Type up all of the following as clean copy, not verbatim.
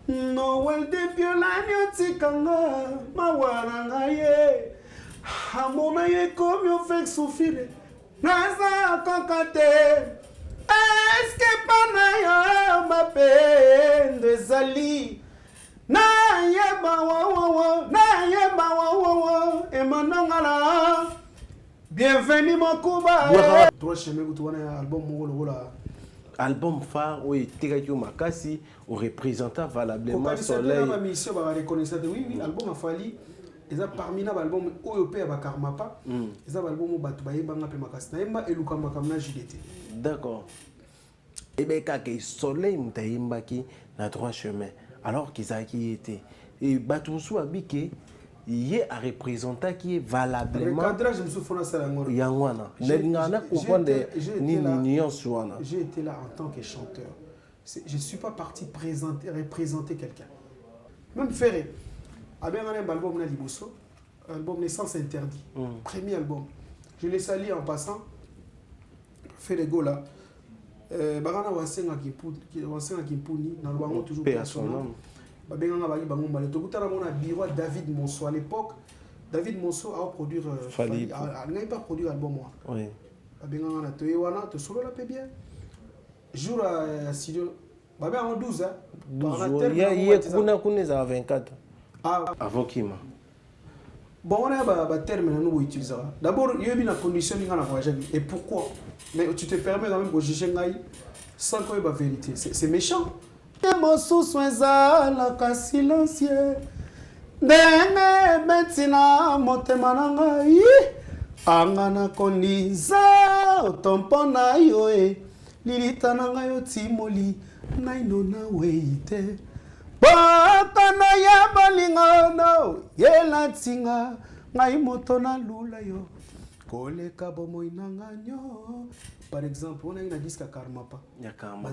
Noël de Piolani Tikanga, Mawaranga, Hamona ye comme yo fait souffrir. Naza kankate, est-ce que Panaya ma peine de Zali? Na yeba wa, Emanangala. Bienvenue mon Kuba. Toi, je me dis album Mourola. Album phare où il était Makasi ou représentant valablement Soleil. Ma mission va reconnaître oui album a fallu ils ont parmi les albums OEP à Karmapa ils ont album Batubaye Banga pe Makasi na yemba elukamba kamna JDT. D'accord. Et bien quand Soleil mutaimba qui na droit chemin alors qu'ils a qui était et Batumsu abike il y a un représentant qui est valablement cadrage me souffre ça la ngoro yangwana n'engana comprendre ni nuance wana. J'ai été là en tant que chanteur. Je suis pas parti représenter quelqu'un. Même Ferré avait un album na liboso, album Naissance interdit. Premier album. Je l'ai sali en passant. Ferré Gola bagana wasenga kimpuni na lwango toujours personnel. Babenganga bali bango mbale tokutana mona bureau David Monceau à l'époque. David Monceau a produit il n'a pas produit album moi. Oui. Babenganga na toyewana to solo la pe bien. Jour à studio babé en 12 hein. 12 il y a kuna za 24. Ah avant Kima. Bon on a ba terme na nous utiliser. D'abord il y a une condition ngana voyager et pourquoi? Mais tu te permets quand même de juger ngai sans quoi la vérité. C'est méchant. Mon sous-soin la silencieux. Denge betina motema nanga yi. Angana koniza otompona yo e. Lilita nanga yo timoli naino na weite. Bokana ya balingono yela tinga ngai moto na lula yo. Koleka bomoi nanga nyo. Par exemple, on a une disque à Karmapa. Yakama.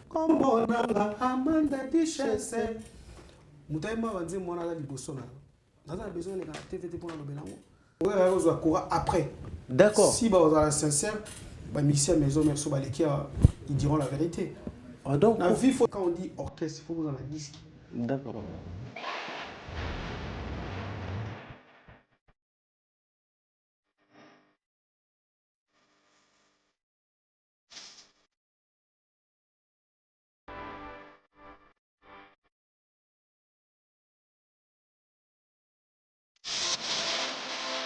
Kombo nanga Amanda Tichese. Mutaima vanzi mwana la libosona. Naza besoin de la TVT pour le belango. Ouais, on va courir après. D'accord. Si bah on a la sincère, bah mixer maison merci balekia ils diront la vérité. Ah donc la vie faut quand on dit orchestre, il faut que vous en la disque. D'accord.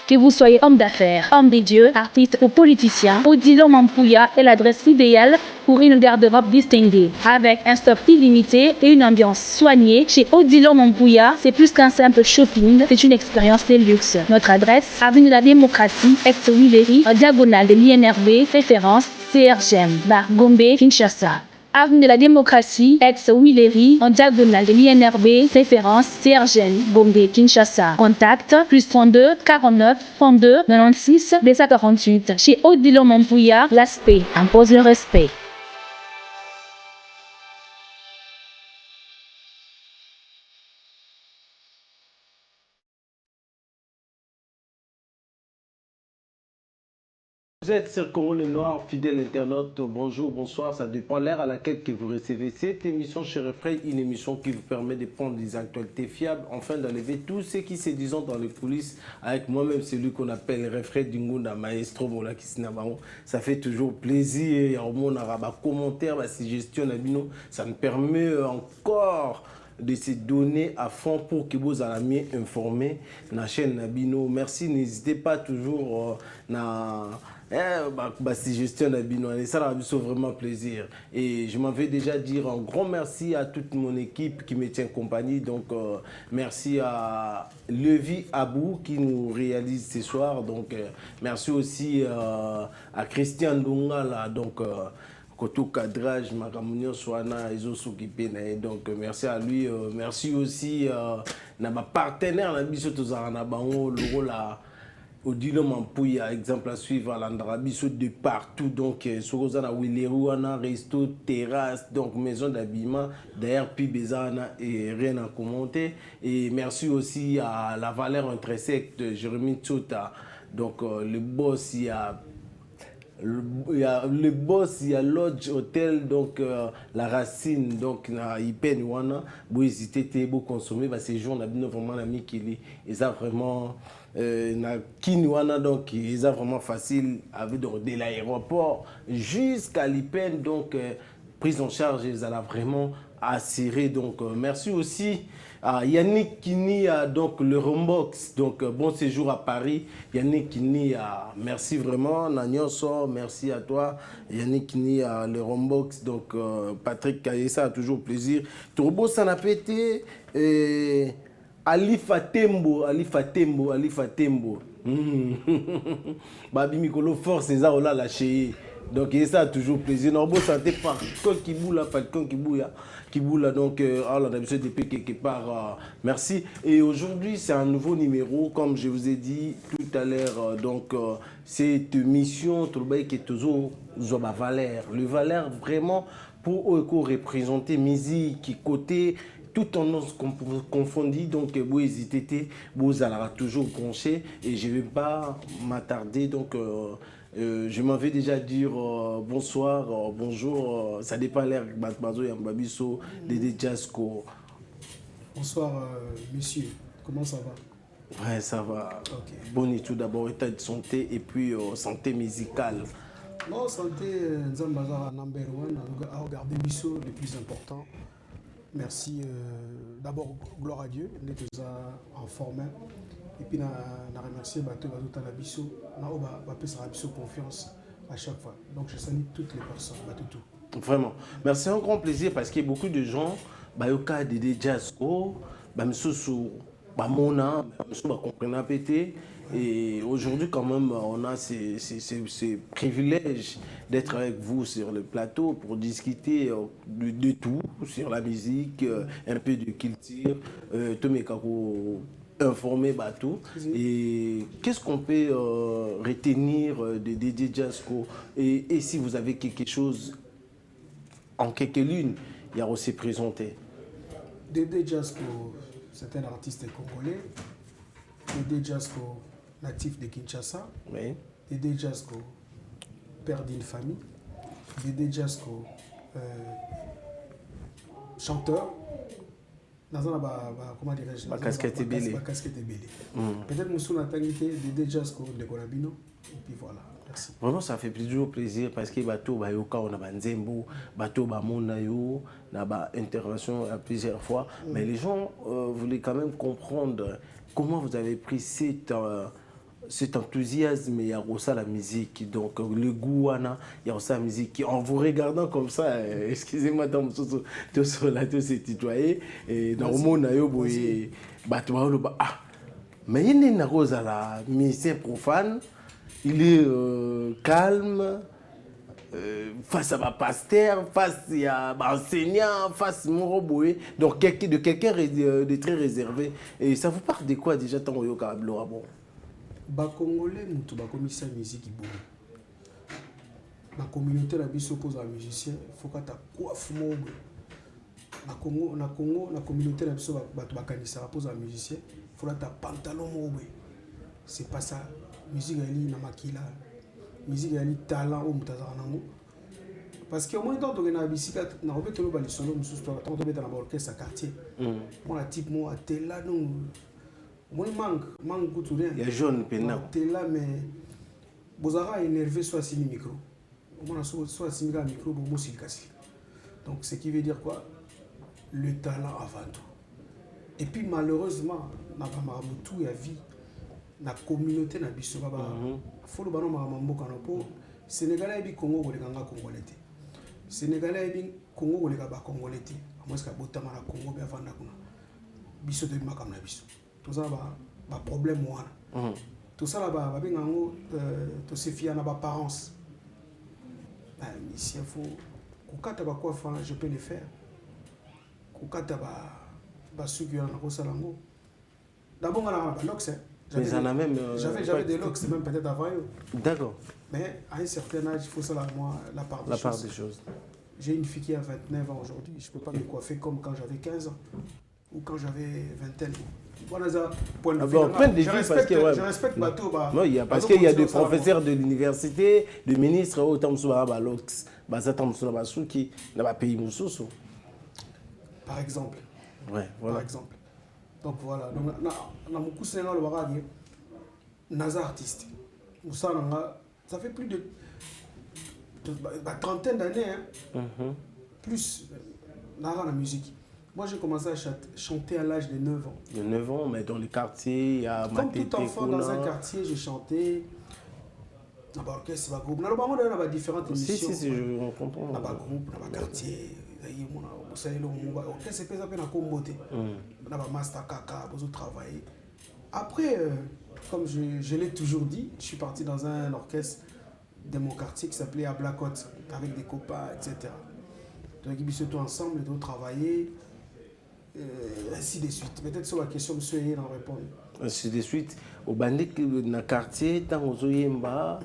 Que vous soyez homme d'affaires, homme des dieux, artiste ou politicien, Odilon Mampouya est l'adresse idéale pour une garde-robe distinguée. Avec un stock illimité et une ambiance soignée, chez Odilon Mampouya, c'est plus qu'un simple shopping, c'est une expérience de luxe. Notre adresse, avenue de la Démocratie, ex-Willery, en diagonale de l'INRB, référence CRGM, bar Gombe, Kinshasa. Avenue de la Démocratie, ex-Willery, en diagonale de l'INRB, référence CRGN, Gombe, Kinshasa. Contact, plus 32 49 32 96 248. Chez Odilon Mampouya, l'aspect impose le respect. Vous êtes sur Congo le Noir, fidèle internaute, bonjour, bonsoir, ça dépend l'heure à laquelle que vous recevez cette émission chez Refrain, une émission qui vous permet de prendre des actualités fiables, enfin d'enlever tout ce qui se disent dans les coulisses, avec moi-même celui qu'on appelle Refrain Dingunda, maestro Mola Kisinabango. Ça fait toujours plaisir, il y a un commentaire, ma suggestion, ça me permet encore de se donner à fond pour que vous allez mieux informer la chaîne Nabino. Merci, n'hésitez pas toujours suggestion Nabino, ça va me fait vraiment plaisir. Et je m'en vais déjà dire un grand merci à toute mon équipe qui me tient compagnie. Donc merci à Levi Abou qui nous réalise ce soir. Donc merci aussi à Christian Dunga là, donc Koto cadrage, Makamunio Swana, ils s'occupé. Donc merci à lui. Merci aussi à ma partenaire, la Bisoto Zaranabango, le rôle à Odilon Mampouya, exemple à suivre à l'Andrabiso de partout. Donc Sorozana Willerouana, resto, terrasse, donc maison d'habillement. D'ailleurs, puis Bezana et rien à commenter. Et merci aussi à la valeur intrinsèque de Jérémy Tsota. Donc le boss, il y a il y a le boss, il y a Lodge Hotel, donc la Racine, donc na Ipen wana, vous hésitez, vous consommer, bah ces jours on a bien vraiment l'ami qui lit, ils a vraiment na Kinwana, donc ils a vraiment facile avec de l'aéroport jusqu'à l'Ipen, donc prise en charge, ils a vraiment assuré, donc merci aussi à Yannick Kini, donc le Rombox, donc bon séjour à Paris. Yannick Kini, merci vraiment. Nanyonso, merci à toi. Yannick Kini, le Rombox, donc Patrick Kayessa, a toujours plaisir. Turbo Sanapete, Ali Fatembo, Ali Fatembo, Ali Fatembo. Babi Mikolo, force, c'est ça, on l'a lâché. Donc, ça a toujours plaisir. Norbo santé par quelqu'un qui boule là, quelqu'un qui boule là. Donc, on a besoin de payer quelque part. Merci. Et aujourd'hui, c'est un nouveau numéro, comme je vous ai dit tout à l'heure. Donc, cette mission, tout le monde qui est toujours valeur. Le valeur vraiment pour représenter musique, côté tout tendance confondue, donc vous hésitez, vous allez toujours brancher et je ne vais pas m'attarder. Donc, je m'en vais déjà dire bonsoir, bonjour, ça dépend l'air, Batmazo Yambabiso, Dédé Jasko. Bonsoir, monsieur, comment ça va? Ouais, ça va. Okay. Bon, tout d'abord, état de santé et puis santé musicale. Non, santé, Nzambaza number one, à regarder Bisso, le plus important. Merci, d'abord, gloire à Dieu, on est en forme. Et puis, on a remercié Bateau la Bisso, on a Bisso confiance à chaque fois. Donc, je salue toutes les personnes, Bateau. Vraiment. Merci, un grand plaisir parce qu'il y a beaucoup de gens, Bayoka, Dédé Jasko, Bamsoussou, Bamona, Bamsou, comprendre à péter. Et aujourd'hui, quand même, on a ces privilèges d'être avec vous sur le plateau pour discuter de tout, sur la musique, un peu de culture, tout mes kako informé tout. Et qu'est-ce qu'on peut retenir de Dédé Jasko et si vous avez quelque chose en quelques lunes, il y a aussi présenté. Dédé Jasko, c'est un artiste congolais. Dédé Jasko, natif de Kinshasa. Oui. Dédé Jasko, père d'une famille. Dédé Jasko, chanteur. Comment dirais-je? Casquette belé. Peut-être que nous avons Dédé Jasko de Korabino. Et puis voilà. Merci. Vraiment, ça fait toujours plaisir parce que bateau bayoka on a banzembo, bateau bamona yo, na ba intervention à plusieurs fois. Mais les gens voulaient quand même comprendre comment vous avez pris cet enthousiasme et à la musique, donc le goût il y a aussi la musique en vous regardant comme ça, excusez-moi dans tout sur la tous ces tutoyés et dans le monde yo boy bateau ah mais il y a une la musicien profane. Il est calme, face à ma pasteur, face à ma enseignant, face à mon robot. Donc, quelqu'un de très réservé. Et ça vous parle de quoi déjà tant que vous avez bon? Les Congolais, nous avons mis la musique. La communauté la biso pose à musicien, il faut que tu coiffes mon Congo, la communauté la biso pose à musicien, il faut que tu pantalon mon c'est pas ça. Musique elle na makila musique elle talent au mutazana nango parce que au moins quand on a bicyclette na robé tolo bali solo mususu toi quand on est dans l'orchestre quartier moi type moi tela non moi manque tout rien il y a jaune pena tela mais bozara énervé soit si micro moi soit si micro pour moi donc ce qui veut dire quoi le talent avant tout et puis malheureusement na ba maramutu ya vie la communauté na biso baba faut le bano mboka no po sénégalais bi Congo ko lekanga congolais te sénégalais bi Congo ko leka ba congolais te amoska botama na Congo be avanda kuna biso de makam na biso tout ça ba problème wana tout ça là ba bengango to se fier na ba parents ici il faut kokata ba quoi faire je peux le faire kokata ba suki na ko salango d'abord na ba lox j'avais des locks, même peut-être avant eux. D'accord. Mais à un certain âge, il faut ça la part des choses. J'ai une fille qui a 29 ans aujourd'hui. Je ne peux pas me coiffer comme quand j'avais 15 ans. ou quand j'avais vingtaine. Voilà ça, point de vue. Je respecte Bateau. Non, il y a, parce qu'il y a des professeurs de l'université, des ministres, autant qui n'a pays Moussoussou. Par exemple. Ouais, voilà. Par exemple. Donc voilà. Donc, dans mon coup, c'est le barrage. Naza artiste. Ça fait plus de trentaine d'années. Hein. Plus dans la musique. Moi, j'ai commencé à chanter à l'âge de 9 ans. De 9 ans, mais dans les quartiers, il y a comme tout enfant, dans un quartier, j'ai chanté. Dans l'orchestre, dans le groupe. Dans les différentes émissions. Si, je comprends. Dans le groupe, dans le quartier. L'orchestre, c'est un peu dans le master kaka, j'ai travaillé. Après, comme je l'ai toujours dit, je suis parti dans un orchestre de mon quartier qui s'appelait Ablacote, avec des copains, etc. Donc, ils sont tous ensemble, ils ont travaillé. Ainsi de suite. Peut-être sur la question, monsieur Yé en répondre. Ainsi de suite. Au bandit dans le quartier, tant aux Oyemba,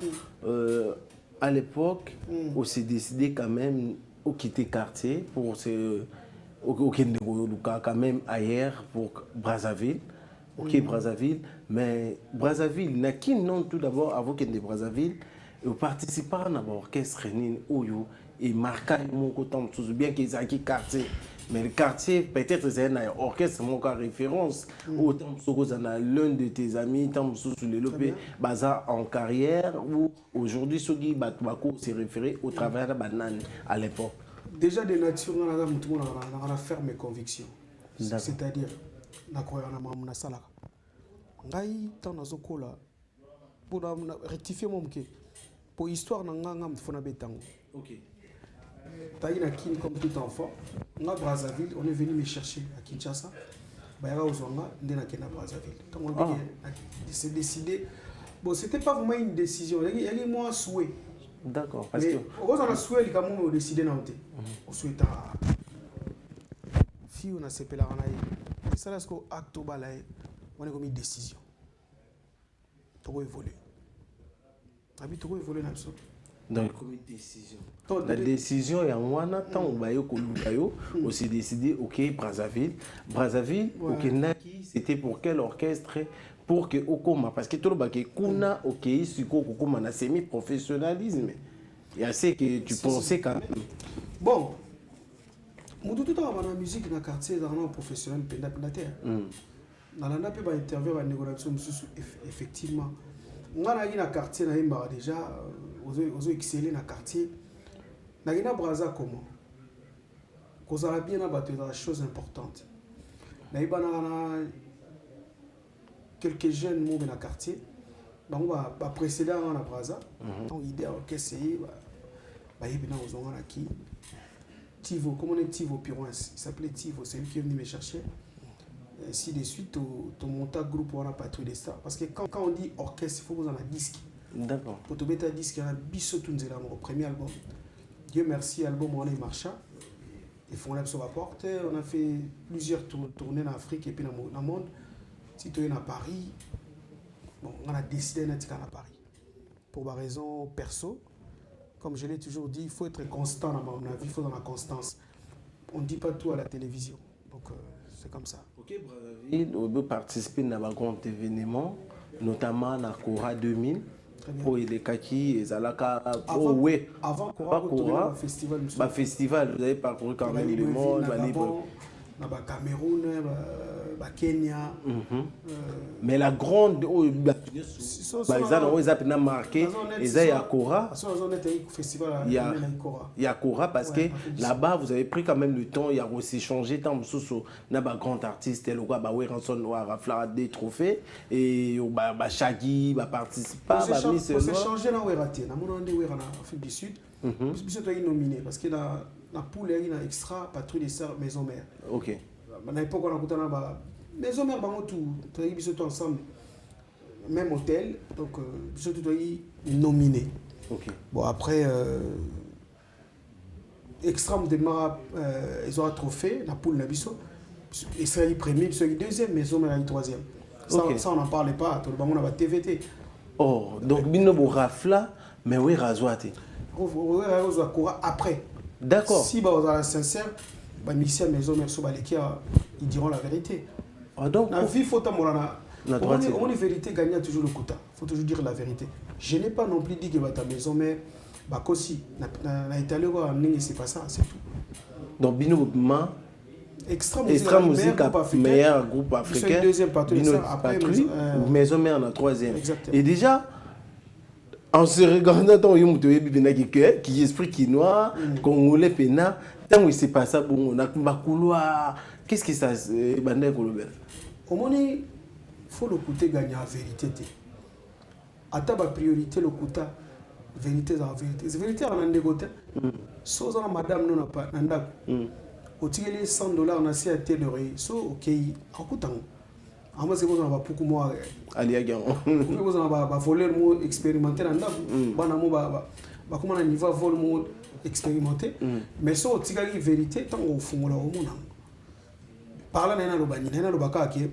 à l'époque, on s'est décidé quand même de quitter le quartier pour se. Quand même ailleurs pour Brazzaville. Ok, Brazzaville. Mais Brazzaville, n'a qui non tout d'abord avant qu'il y ait Brazzaville, et participer à l'orchestre Oyo et marquer mon côté bien qu'ils aient quartier. Mais le quartier, peut-être c'est un orchestre, mon cas référence. Autant que l'un de tes amis, tant sur le lopé, basé en carrière, ou aujourd'hui, ce qui s'est référé au travail de la banane à l'époque. Déjà, de nature, on a ferme conviction. C'est-à-dire, on a croyé en la salle. On a eu tant de zokola pour rectifier mon mke. Pour l'histoire, on a fait un ok. Taïna Kin comme tout enfant, on a Brazzaville, on est venu me chercher à Kinshasa. Bayara Ozonga, on est à Brazzaville. Donc on s'est décidé. Bon, c'était pas vraiment une décision, il y a moi un souhait. D'accord. Parce que on a souhait, les Camerounais ont décidé d'en faire. On souhaite à fille, on a séparé la ranaï. Et ça, là, ce qu'on acte au balai, on a comme une décision. On va évoluer. On va évoluer dans le sol. Donc, la décision est en moi, on s'est décidé, ok, Brazzaville. Brazzaville, ok, c'était pour quel orchestre? Pour que Okoma, parce que tout le monde est kuna, ok, c'est qu'on a semi-professionnalisme. Il y a ce que tu pensais quand même. Bon, moi tout le temps dans la musique dans le quartier, dans le professionnel, dans la terre. Dans la nappe, interview à négociation, effectivement. Moi, dans le quartier, déjà, aux excellés dans le quartier. Dans le Brazza, comment? Qu'on a bien abattu dans la chose importante. Dans le quelques jeunes dans le quartier, donc on va précéder dans la Brazza. Donc l'idée est essayer, Tivo, comment on est Tivo Pirouins? Il s'appelait Tivo, c'est lui qui est venu me chercher. Ainsi de suite, ton montage groupe on a Patrouille des Stars. Parce que quand on dit orchestre, il faut que vous en ayez un disque. D'accord. Pour te mettre un disque, il y a un biseau tout mon premier album. Dieu merci, album on est marchand. Et on a sur la porte, on a fait plusieurs tournées en Afrique et puis dans le monde. Si tu es à Paris, bon, on a décidé d'être à Paris. Pour ma raison perso, comme je l'ai toujours dit, il faut être constant dans ma vie, il faut dans la constance. On ne dit pas tout à la télévision. Donc, c'est comme ça. Ok, Brazzaville, on peut participer à un grand événement, notamment à Cora 2000. Pour les kaki et Zalaka. Avant Cora, festival, vous avez parcouru quand même le monde. Cameroun, Kenya. Mais la grande, ils ont marqué, ils ont à Cora. Il y a Cora parce que là-bas, vous avez pris quand même le temps, il y a aussi changé tant sur un grand artiste, le roi Ranson Noir a des trophées et Shaggy va participer. On s'est changé dans Weraté, dans mon Afrique du Sud. Puis c'est toi nominé parce que dans la poule, il y a une extra patrouille des sœurs maison mère. Ok. À l'époque, on a écouté maison mère, tout ensemble, même hôtel, donc tout nominé. Ok. Bon après, extra démarre, ils ont un trophée, la poule Nabiso, Israël premier, Israël deuxième, maison mère troisième. Ça, on n'en parlait pas, tout le monde a TVT. Oh, donc Binobo Rafla, mais oui, Razouati. Oui, Razouati après. D'accord. Si vous êtes sincère, bah mixer maison mère sur les ils diront la vérité. Ah, donc, La vie, il faut on la vérité gagne toujours le quota. Il faut toujours dire la vérité. Je n'ai pas non plus dit que ta maison, mais aussi, c'est pas ça, c'est tout. donc, Bino Ma, Extra Musique, meilleur groupe africain. Deuxième partenaire, après Maison Mère, la troisième. Exactement. Et déjà, en se regardant, qui esprit quinois, congolais, pena, tant que c'est pas ça, bon, on a couloir. Qu'est-ce que ça se passe? Au moins, il faut le côté gagner la vérité. À ta priorité, le côté vérité, c'est la vérité. C'est vérité, on a un dégoûté. Sauf que madame, non, pas. Au tigre $100, on a essayé de l'oreille. So, ok, à coup temps. En moi, c'est qu'on a beaucoup moins. Alia Garon. Vous avez volé le mot expérimenté dans le comment on a niveau vol mot expérimenté. Mais so, au tigre vérité, tant au fond, là, au monde. Par là, on a le bani, on a le baka qui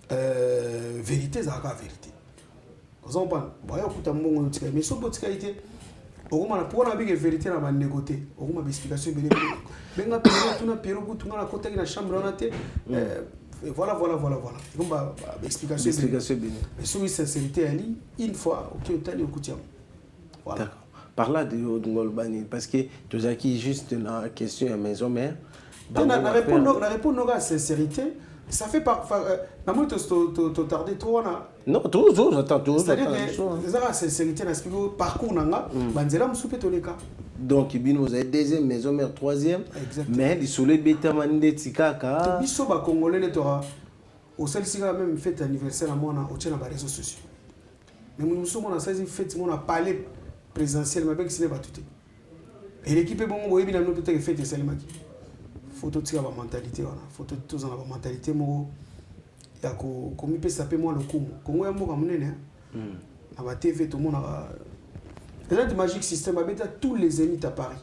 vérité, c'est la vérité. Vous comprenez? Bon, écoute, un bon tigre, mais so, votre qualité. Pour la vérité, on a négocié. On a une explication. On a une la chambre. Voilà. Donc, explication. Mais sur sincérité, une fois, ok, on a eu voilà. Par là de Ngolbani, parce que tu as qui juste une question à maison mère. La réponse à sincérité. Ça fait pas. Moi, tu tardé trop. Non, toujours, j'attends toujours. C'est-à-dire que la sincérité, le parcours, donc, vous avez deuxième maison mère, troisième. Mais les soleils bêta mandé tikaka. Les Congolais, au seul si même fête anniversaire, on a les réseaux sociaux. Mais nous sommes en 16 fêtes, on a parlé présentiel, mais avec ce n'est pas tout. Et l'équipe est bon, on a peut-être fait des salimaki. Photo de la mentalité, photo de tous la mentalité, il y a comme il peut s'appeler moi le coup. Congo est mort à mon nez. À la TV, tout le monde a. Déjà, le Magic System a mis tous les zéniths à Paris.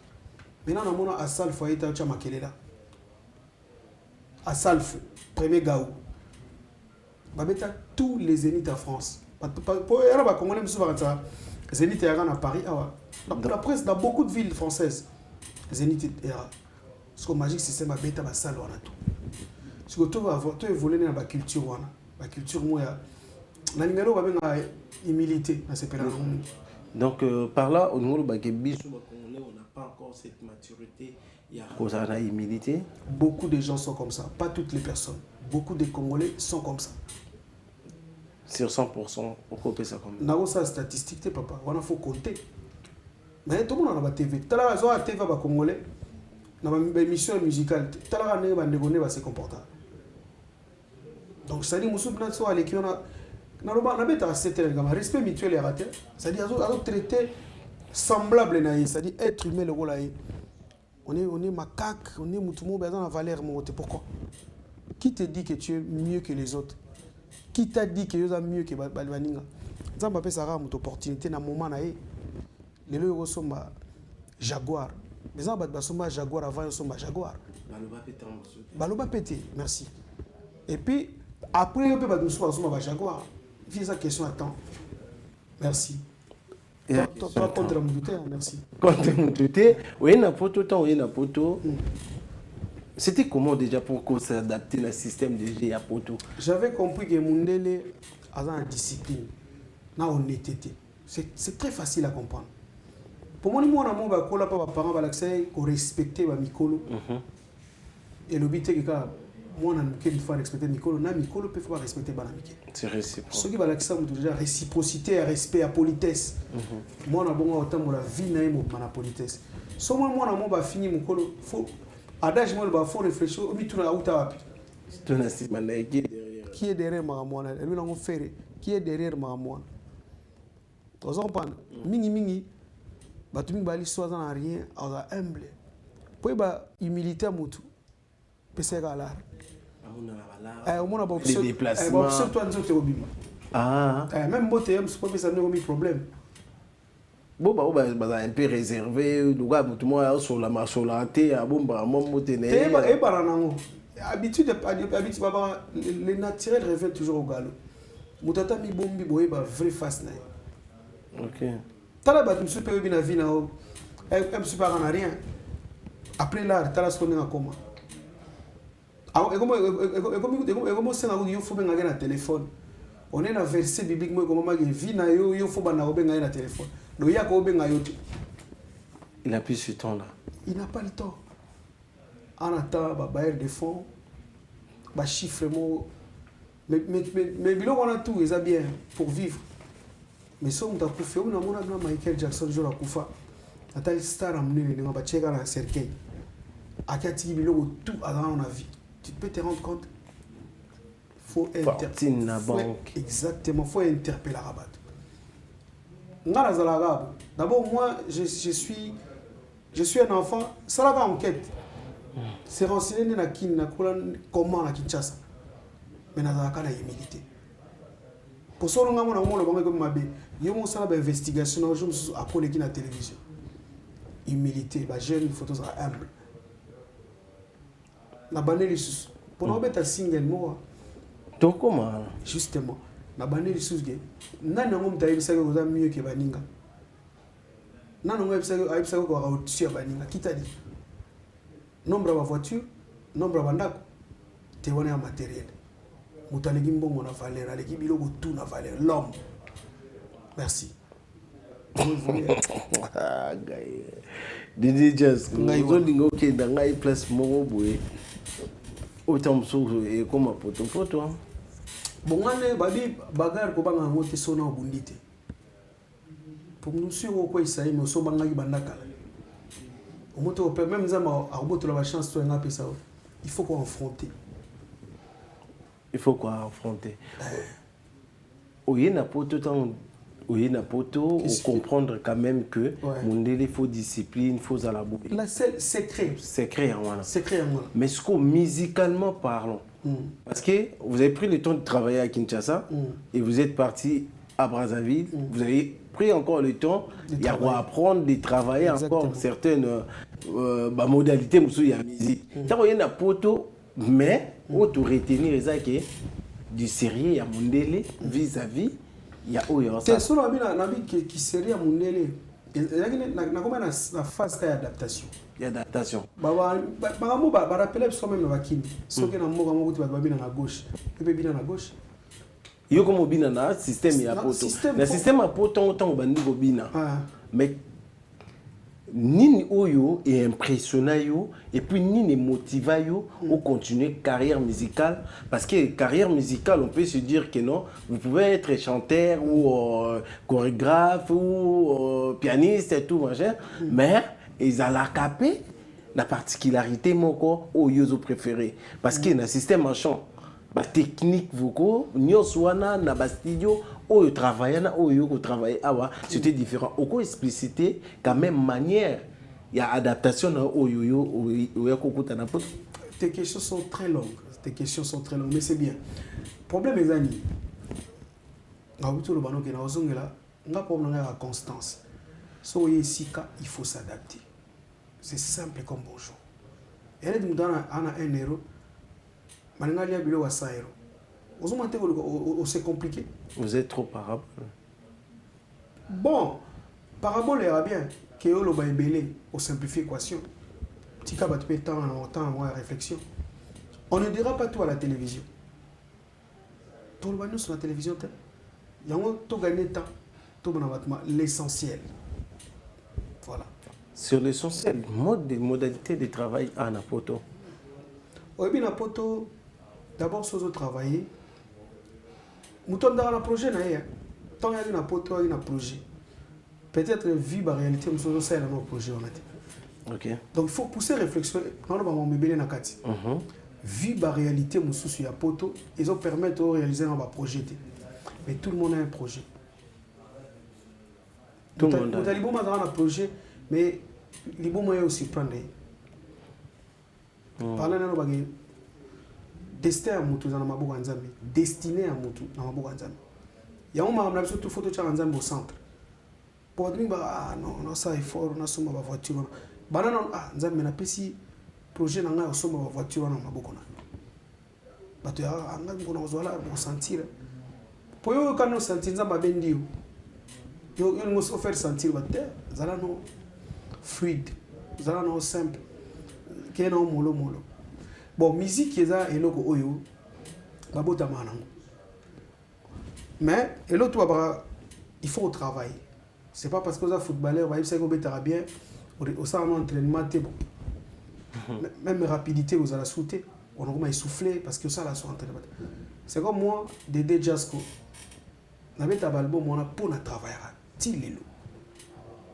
Maintenant, on a à Salfo, il y a Makelela. À Salfo, premier Gaou. On a mis tous les zéniths à France. Pour les Congolais, Zénith est à Paris. La presse, dans beaucoup de villes françaises, Zénith est à. Parce que le Magic System a mis à Salfo. Parce que tu as évolué dans la culture. La culture, moi, la numéro va bien humilité dans ces pays-là. Donc, par là, au niveau de Bakébis, on n'a pas encore cette maturité. Il y a une humilité. Beaucoup de gens sont comme ça. Pas toutes les personnes. Beaucoup de Congolais sont comme ça. Sur 100%, pourquoi on fait ça comme ça? Nous avons ça statistique, papa. Il faut compter. Mais tout le monde a la TV. Tout le monde a la TV Congolais. Dans une émission musicale, tout le monde va se comporter. Donc, ça dit que nous sommes allés on a respect mutuel et raté. C'est-à-dire traité semblable, c'est-à-dire être humain le rôle. On est macaque, on est moutoumou, on a valeur. Pourquoi? Qui te dit que tu es mieux que les autres? Qui t'a dit que tu es mieux que Balbaninga? Ça m'a fait ça une opportunité dans le moment. Les gens sont Jaguar. Les gens sont Jaguar avant, ils sont Jaguar. Baloba pété, merci. Et puis, après, ils sont Jaguar. Fais sa question à temps. Merci. Toi, contre la mobilité, merci. Contre la mobilité, oui, il y a un poteau. C'était comment déjà pour s'adapter au système de G à poteau? J'avais compris que Mundele a une discipline, une honnêteté. C'est très facile à comprendre. Pour moi, moi, je suis parents qui respecter Mikolo. Et le but est que moi, il faut respecter Mikolo. Mikolo peut respecter Banamike. C'est réciproque. Ce qui va déjà réciprocité, respect, à politesse. Moi, je suis autant de la vie dans la politesse. Si moi, je fini Mikolo, adage moi, il faut réfléchir. Qui est derrière moi? Qui est derrière moi? Par exemple, mingi. Batumi bali soit dans rien, on a humble. Pour humilité à mutu. Pese gala. Les déplacements. Même boté M c'est pas ça n'a pas problème. Bon un peu réservé, le gars tout moi sur la marche sur la thé à bon mon motené. Et baranango. Habitude baba le naturel revient toujours au galop. Mutata mi bombi boye ba vrai face na. OK. Tala ba tu peux bien vie na o. M super en rien. Après là, tala ce qu'on est comment. Et comment c'est qu'il faut bien un téléphone? On est dans verset biblique, moi, comment il vit na yo, il faut bien un téléphone. Donc il y a quoi bien yo. Il n'a plus ce temps-là. Il n'a pas le temps. En attendant, bailler des fonds, chiffre, mais bilo on a tout, ils a bien pour vivre. Mais si on a fait, on a Michael Jackson, je l'ai fait. Attends, star amené, on va checker un cercueil. À quel type de tout à la vie. Tu peux te rendre compte. Faut exactement, faut interpeller la rabat. D'abord, moi, je suis un enfant, ça la va enquête. C'est renseigné dans comment à Kinshasa. Mais dans la humilité. Pour ça, on a une investigation après la télévision. Humilité, la jeune photo humble. La banne pour nous mettre un single mot. Donc comment? Justement, la banne les sous gay. Nan on t'a eu ça mieux que Baninga. Nan on a eu ça au-dessus de Baninga. Qui t'a dit? Nombre de voitures, nombre de bandako. T'es on est en matériel. Moutalegi mbongo na valeur, aleki biloko tout na valeur. L'homme. Merci. Didi just ngolingo ke ndanga I place moko boye. Autant et comme photo. Bongane babi bagar ko banga ngote sona obundite. Pour nous sur quoi ça y so banga bandaka. Au moto même zama aboto la chance to ngapi ça. Il faut qu'on affronter. Il faut quoi affronter. Oye na poto tant oye na poto comprendre quand même que Mundele faut discipline, faut à la boucle. Là c'est secret en voilà. Secret en voilà. Mais ce que musicalement parlons. Parce que vous avez pris le temps de travailler à Kinshasa et vous êtes parti à Brazzaville, vous avez pris encore le temps d'apprendre, de travailler encore certaines modalités de la musique. Ça y a poto mais auto retenir ça que du sérieux à Mundele vis-à-vis il y a oyo ça. C'est sur la vie qui sérieux à Mundele. Il y a la phase d'adaptation. D'adaptation. Rappelez soi-même dans Bakini. Ce que nous avons dit à gauche, et puis bien à gauche. Yo comme bina na système ya poto. Le système a poto autant bandi bina. Mais ni oyo est impressionnant yo et puis ni motiva yo au continuer carrière musicale parce que carrière musicale on peut se dire que non vous pouvez être chanteur ou chorégraphe ou pianiste et tout machin mais ils ont la capé la particularité moko oyo préféré parce que dans système en chant ba technique vocaux nyoswana na ba studio oyo travailler na oyo ko travailler awa c'était différent oko expliciter quand même manière il y a adaptation na oyo oyo kokuta na poto. Tes questions sont très longues mais c'est bien problème les amis na buto lo banoke na ozongela nga problème na constance so yesika il faut s'adapter c'est simple comme bonjour elle dit mudana ana 1 euro Malingali a bilo wa 100 euros. C'est compliqué. Vous êtes trop parabole. Bon, parabole ira bien. Que yo lo ba ebele, on simplifie l'équation. Tika ba tu temps en réflexion. On ne dira pas tout à la télévision. Tout le monde sur la télévision, il y a tout gagner temps, tout l'essentiel. Voilà. Sur l'essentiel, modalité de travail à Napoto. Oui, bien Napoto. D'abord, si vous travaillez, nous sommes dans le projet. Tant qu'il y a un poto, il y a un projet. Peut-être vu la réalité, nous sommes dans un projet. Okay. Donc, il faut pousser la réflexion. Vu la réalité, nous sommes dans un poto, ils ont permis de réaliser un projet. Mais tout le monde a un projet. Tout le monde a un projet, mais les bons moyens aussi prendre. Parler de destin à mutu na maboko ya Nzambe, destiné à mutu na maboko ya Nzambe. Ya on m'a surtout photo cha Nzambe au centre. Pour dire non ça est fort na soma ba voiture. Bana non Nzambe na pesi projet na nga soma ba voiture na maboko na. Bato ya anga ngona ozwala ko sentir. Po yo kana sentir Nzambe bendi yo. Yo ngo se faire sentir ba terre, zala no fluide, zala no simple. Kena molo. Bon, musique, il y a un autre oyo. Mais, et l'autre, il faut travailler. C'est pas parce que vous êtes footballeur, vous savez que vous êtes bien, vous avez un entraînement, bon. Même rapidité, vous allez sauter. On a essoufflé parce que ça, là, son entraînement. C'est comme moi, Dédé Jasko. On a un album, on a pour travailler.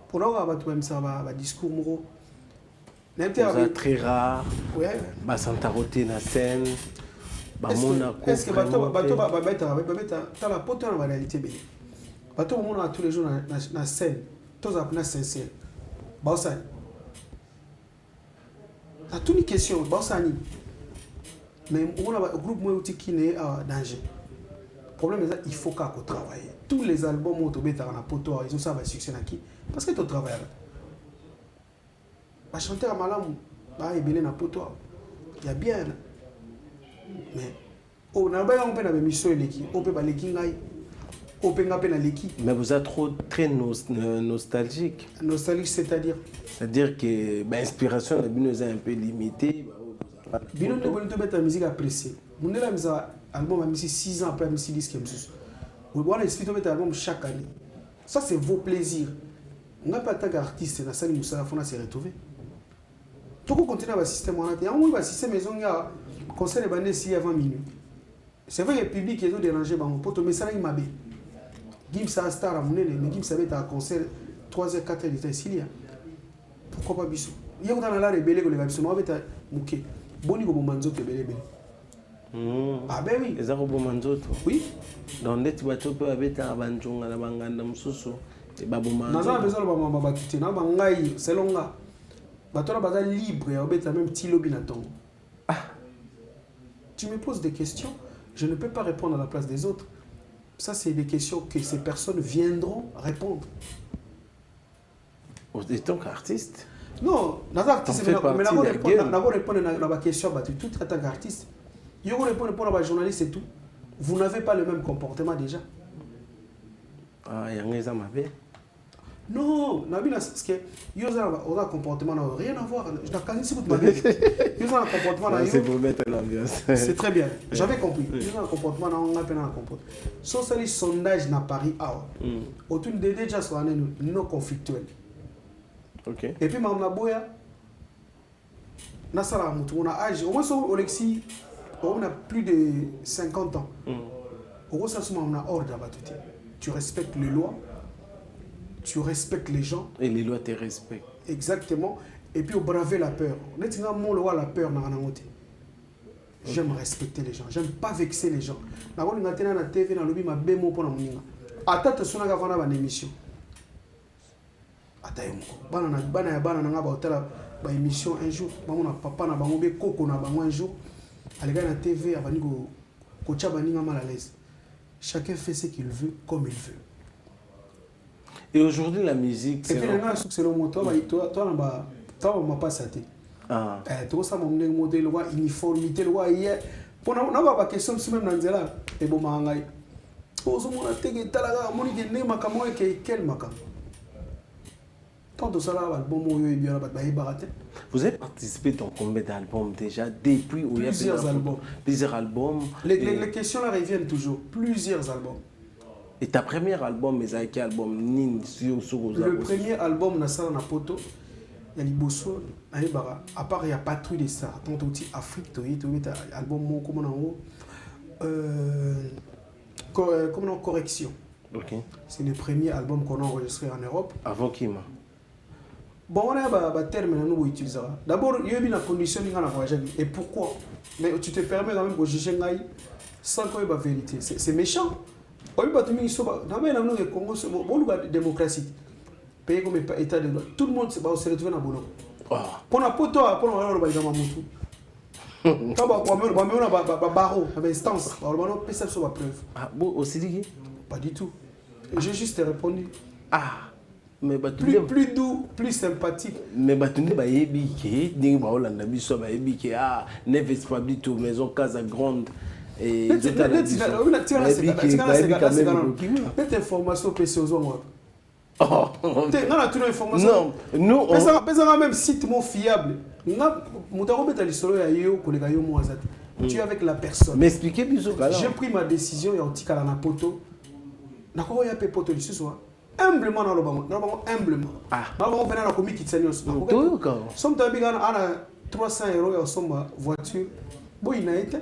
Pour nous, on a un discours moraux. C'est très rare. Ouais. Santa Rote na scène. Est-ce que tu as la pote dans la réalité? Tu as tous les jours dans la scène. Tu as sincère. Tu as toutes les questions. Mais on a un groupe qui est en danger. Le problème est qu'il faut qu'on travaille. Tous les albums où tu as un poteau, ils ont ça va succès qui parce que tu travailles. Les chanteurs à Malam, il y a un poteau. Il y a bien. Mais on a une émission on peut pas mais vous êtes trop très nostalgique. Nostalgique, c'est-à-dire? C'est-à-dire que l'inspiration est un peu limitée. Bino ne peut mettre la musique appréciée. Mon album a mis 6 ans après, 10 ans. Vous voyez, expliquer mettre l'album chaque année. Ça, c'est vos plaisirs. On n'a pas tant qu'artiste, dans la salle où on s'est retrouvé. Tout le continue à un système. Il y a un système maison, il y a un concert de bandés ici avant minuit. C'est vrai que le public est dérangé, mais ça il m'a bien. Gims a un star à mon nez, mais Gims avait un concert 3h, 4h d'état ici. Pourquoi pas Bissou? Il y a un rebelle que les gars sont avec un mouké. Boni comme manzo que belé belé. Ah ben oui. Les arabes manzo. Oui. Dans les tubato peut avec un banjong à la banganda msusu. Et babu manzo. N'a pas besoin de maman babakité. N'a pas ngai selon là. Bateau là libre et avec même petit lobby na tongo. Ah. Tu me poses des questions, je ne peux pas répondre à la place des autres. Ça, c'est des questions que ces personnes viendront répondre. En tant qu'artiste? Non, l'artiste, mais d'abord répondre à la question, tout en tant qu'artiste. Il y a répondre pour les journalistes et tout. Vous n'avez pas le même comportement déjà. Ah, il y a un exemple. Non, parce que il y a un comportement n'a rien à voir. Je n'ai pas si vous m'avez dit. Il y a un comportement. C'est pour mettre l'ambiance. C'est très bien. J'avais compris. Il y a un comportement on a peine à comprendre. Sauf que les sondages n'a Paris autour de déjà sur un non conflictuel. Ok. Et puis Mme Naboya, on a âge. Au moins Alexis, on a plus de 50 ans. Au moins ça on a ordre là-bas. Tu respectes les lois. Tu respectes les gens. Et les lois te respectent. Exactement. Et puis, braver la peur. La peur, j'aime respecter les gens. J'aime pas vexer les gens. Je suis na TV, na lobby, ma bémo pour la moninga. Attends, tu as une émission. Attends, tu as une émission un jour. Papa na bango be koko na bango un jour. Allez na TV, avani ko tcha baninga mal à l'aise. Chacun fait ce qu'il veut comme il veut. Et aujourd'hui, la musique, c'est... Et puis, c'est le mot. Toi, tu n'as pas ça. Tu as une uniformité. Pour nous, on a une question sur même dans là. Et bon, vous avez participé dans combien d'albums déjà? Depuis plusieurs albums. Plusieurs albums. Les questions là reviennent toujours. Plusieurs albums. Et ta premier album, mais avec quel album? Le premier album, Nassara Napoto, il y a Liboso, à part il y a Patrouille des Stars, tant aussi Afrique, tu as album comment Correction. Okay. C'est le premier album qu'on a enregistré en Europe. Avant qui bon, on a un terme que nous utilisons. D'abord, il y a une condition qui est et pourquoi? Mais tu te permets quand même de juger sans qu'il y ait la vérité. C'est méchant. Tout le monde se retrouve dans le boulot. Pour la poto, pour pas du tout. J'ai juste répondu. Ah, mais plus doux, plus sympathique. Mais maison Casa Grande. Et cette information précieuse. Non, nous, on a même site fiable. Tu es avec la personne. Mais expliquez plus au cas. J'ai pris ma décision, il y a un petit cas dans la poto. D'accord, il y a un poto ici, soit humblement dans le banc. Humblement. Ah. Dans le banc, on a commis qui s'annonce. Tout cas. Somme de bigan, on a 300 € en somme voiture. Bon, il n'a été.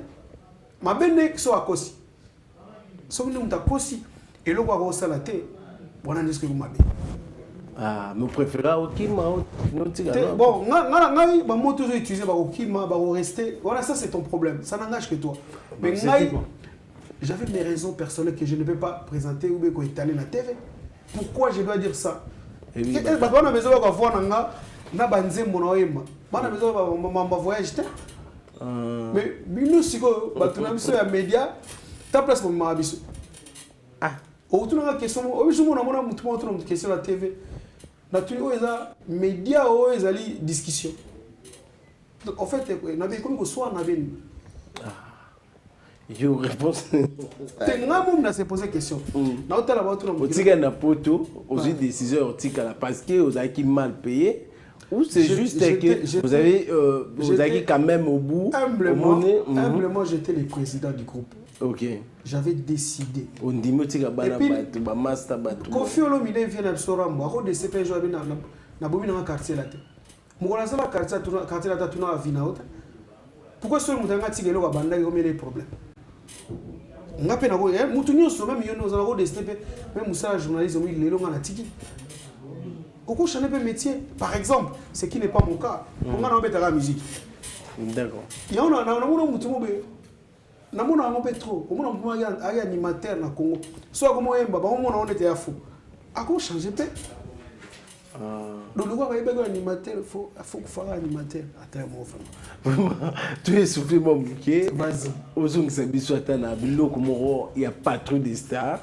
Ma belle n'est que soit à Kossi. Somme de nous à Kossi. Et le roi ça la tête. Bon, on a dit ce que vous m'avez. Ah, mais préférez au Kima. Bon, moi toujours utilisé au Kima, rester. Voilà, ça c'est ton problème. Ça n'engage que toi. Mais j'avais mes raisons personnelles que je ne peux pas présenter ou bien étaler la TV. Pourquoi je dois dire ça? On a besoin de voir na banze monoema. On a besoin de voyage. Mais nous si ko batuna biso ya média, ta place pour mabiso. Ah, au tout na question, au jour on a mutu montre une question la TV. Na tous les médias ou les discussions. En fait, on avait comme que soit on avait une réponse. On a se posé question. Na hôtel là-bas tout le monde. Otika na poto, aux décisions otika là parce que vous avez mal payé ou c'est juste que vous avez quand même au bout humblement j'étais le président du groupe. OK. J'avais décidé. On dit motika bana batu ba master batu. Kofi Olomide vient na Sorambo, à de CP jo na bomi na quartier là. Mukola sala quartier là tuna avina ota. Pourquoi seul mutanga tigelo ba banda ko les problèmes. Ngape na ko mutu nyonso même yo nous avons de CP même musala journaliste mo lelo ngana tiki. Koko changer peu métier. Par exemple, ce qui n'est pas mon cas. On a embêté la musique. D'accord. Il y a on mutu mo be namona ngo petro omona mpuma ya animateur na Congo so akomo yemba ba omona on était à fou ako changer pe donc le gars va yeba animateur faut faire animateur attends moi vraiment tu es soufflé mon bouquet vas-y ozong sa biso atana biloko moko il y a pas trop de stars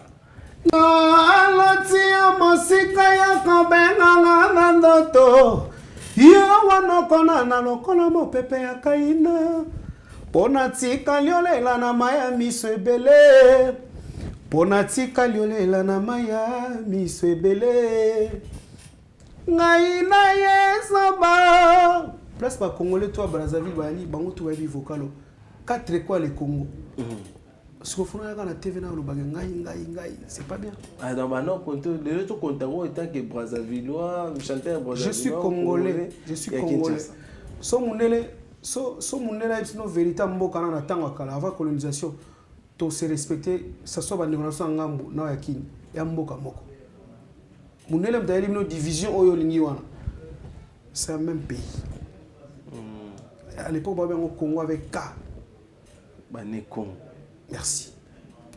alotia mosika ya kobenga na ndoto yo wana kona na lokola mo pepe ya kaina Pona tika liolela na maya miso ebele. Pona tika liolela na maya miso ebele. Ngai na yesaba. Place ba Congolais toi Brazzaville bali bango to babi vocalo. 4 quoi les Congo. Ce qu'on fait na TV na lo baga ngai, c'est pas bien. Ah non bah non compte les autres compte étant que Brazzavillois, chanteur Brazzavillois. Je suis congolais. So munele So mon élève c'est notre véritable mboka na tanga kala avant colonisation to se respecter ça soit bande na ngambo na yakini ya mboka moko mon élève d'ailleurs une division oyo lingi wana c'est le même pays à l'époque ba au Congo avec K Banekong merci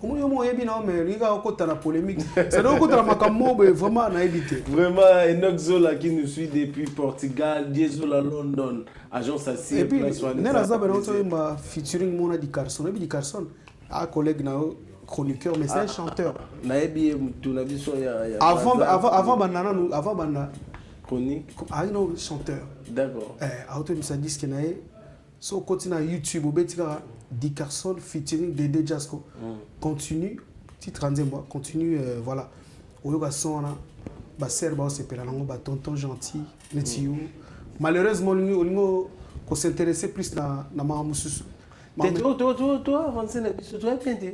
comment yo mo yebi na mais riga okota la polémique c'est donc okota makambo vraiment na éviter vraiment Enoch Zola qui nous suit depuis Portugal Diesola London agence assez et puis Nela Zaba na featuring mona di Carson et di Carson un collègue na chroniqueur mais c'est un chanteur na yebi tu na biso ya avant banana chronique non chanteur d'accord auto ça disque na so continue na YouTube obetika Di Carson featuring Dede Jasco. Continue, titre en moi, continue, voilà. Oyoga son là, ba ser ba se pela nango ba tonton gentil, netio. Malheureusement on ko s'intéresser plus na mamususu. Toi avancer na biso, toi bien.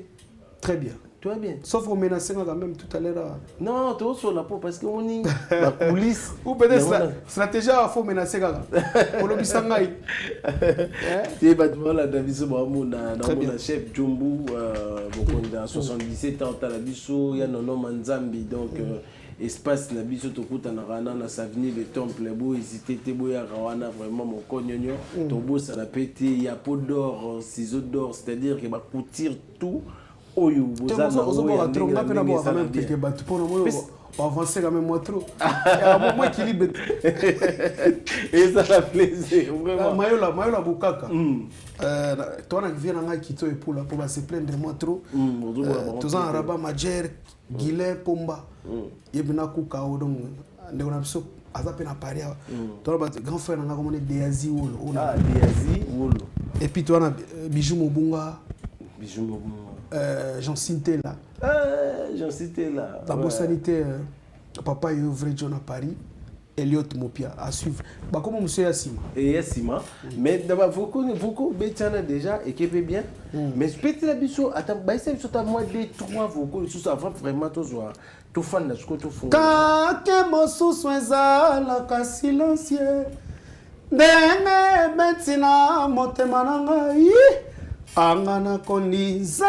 Très bien. Toi bien. Sauf qu'on menaçait quand même tout à l'heure. Non, toi sur la peau parce que on y la police ou peut-être stratégie à faut menacer quand même. Pour le bisangai. Tu vas voir la Daviso Bamona, na chef Jumbu dans 77 ans à la biso, il y a nono Manzambi donc espace na biso to kuta na rana na savini le temple beau hésiter te boya rawana vraiment mon cognonio to beau ça la pété il y a peau d'or ciseaux d'or c'est-à-dire que va coutir tout oyo boza na oyo trop na pena bo quand même quelque batu pour nous avancer quand même moi trop à moi équilibre et ça fait plaisir vraiment mayola bukaka toi na vient na kito et pour se plaindre moi trop tous en arabe majer Guilin Pomba yebina kuka odong ndeko na biso aza pe na Paris toi ba grand frère na comme Deazi Wolo Deazi Wolo et puis toi na Bijou Mobunga Jean Sintela. Jean Sintela. La bonne sanité, papa est vrai John à Paris. Elliot Mopia à suivre. Bah comment monsieur Yassima. Et Yassima. Mais d'abord vous bétiana déjà et qui peut bien. Mais peut-être la biso attends bah c'est sur ta moi 2-3 vous sous ça vraiment tout fan de ce que tu fais. Quand que mon sous-soin la ka silencieux. Ndenge betina motema na ngai. Angana kondiza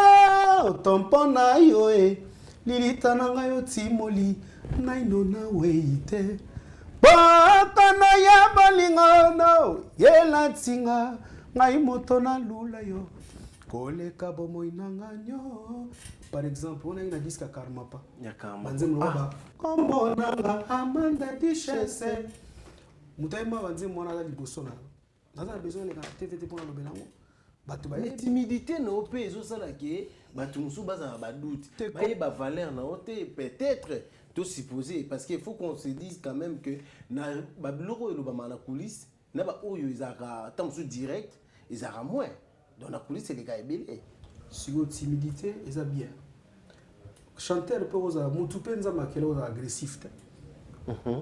otompo na yo e. Lilita na ngai otimoli naino na weite. Bokana ya balingono yela tinga ngai moto na lula yo koleka bomoi na nganyo. Par exemple on a une disque Karmapa Yakama banzemlo ba kombo na Amanda Duchesse mutaima banzemlo na liboso na naza besoin de la TVT pour le belango batu ba timidité no pe ezo sala ke batu musu baza ba doute ba valeur na ote peut-être tout supposé parce qu'il faut qu'on se dise quand même que na ba biloko elo ba na coulisse na ba oyo izaka tamsu direct izaka moins dans la coulisse les gars ebele sur timidité eza bien chanteur peut oza mutu penza makela oza agressif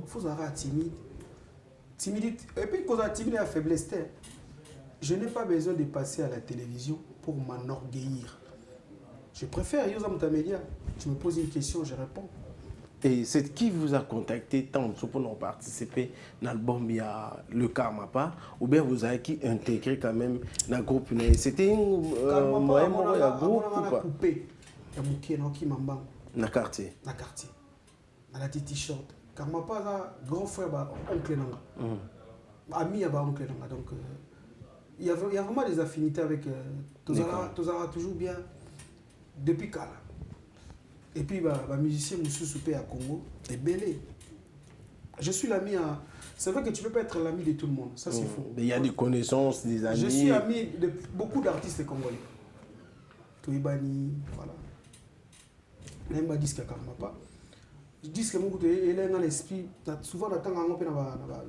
faut être timide et puis quand on timide à faiblesse je n'ai pas besoin de passer à la télévision pour m'enorgueillir. Je préfère Yosa Mutamedia. Tu me poses une question, je réponds. Et c'est qui vous a contacté tant pour participer dans l'album Le Karmapa ou bien vous avez qui intégré quand même dans le groupe? C'était un groupe ou pas? Dans le quartier. Dans le quartier. Dans la t-shirt. Karmapa, grand frère, oncle Nanga. Ami, oncle Nanga. Donc, il y a vraiment des affinités avec Tozara toujours bien depuis Kala. Et puis, musicien Moussou à Congo est belé. Je suis l'ami à... C'est vrai que tu ne peux pas être l'ami de tout le monde, ça c'est faux. Mais il y a des connaissances, des amis. Je suis ami de beaucoup d'artistes congolais. Touibani, voilà. Même pas disque à Karmapa. Je dis que beaucoup de gens l'esprit, souvent dans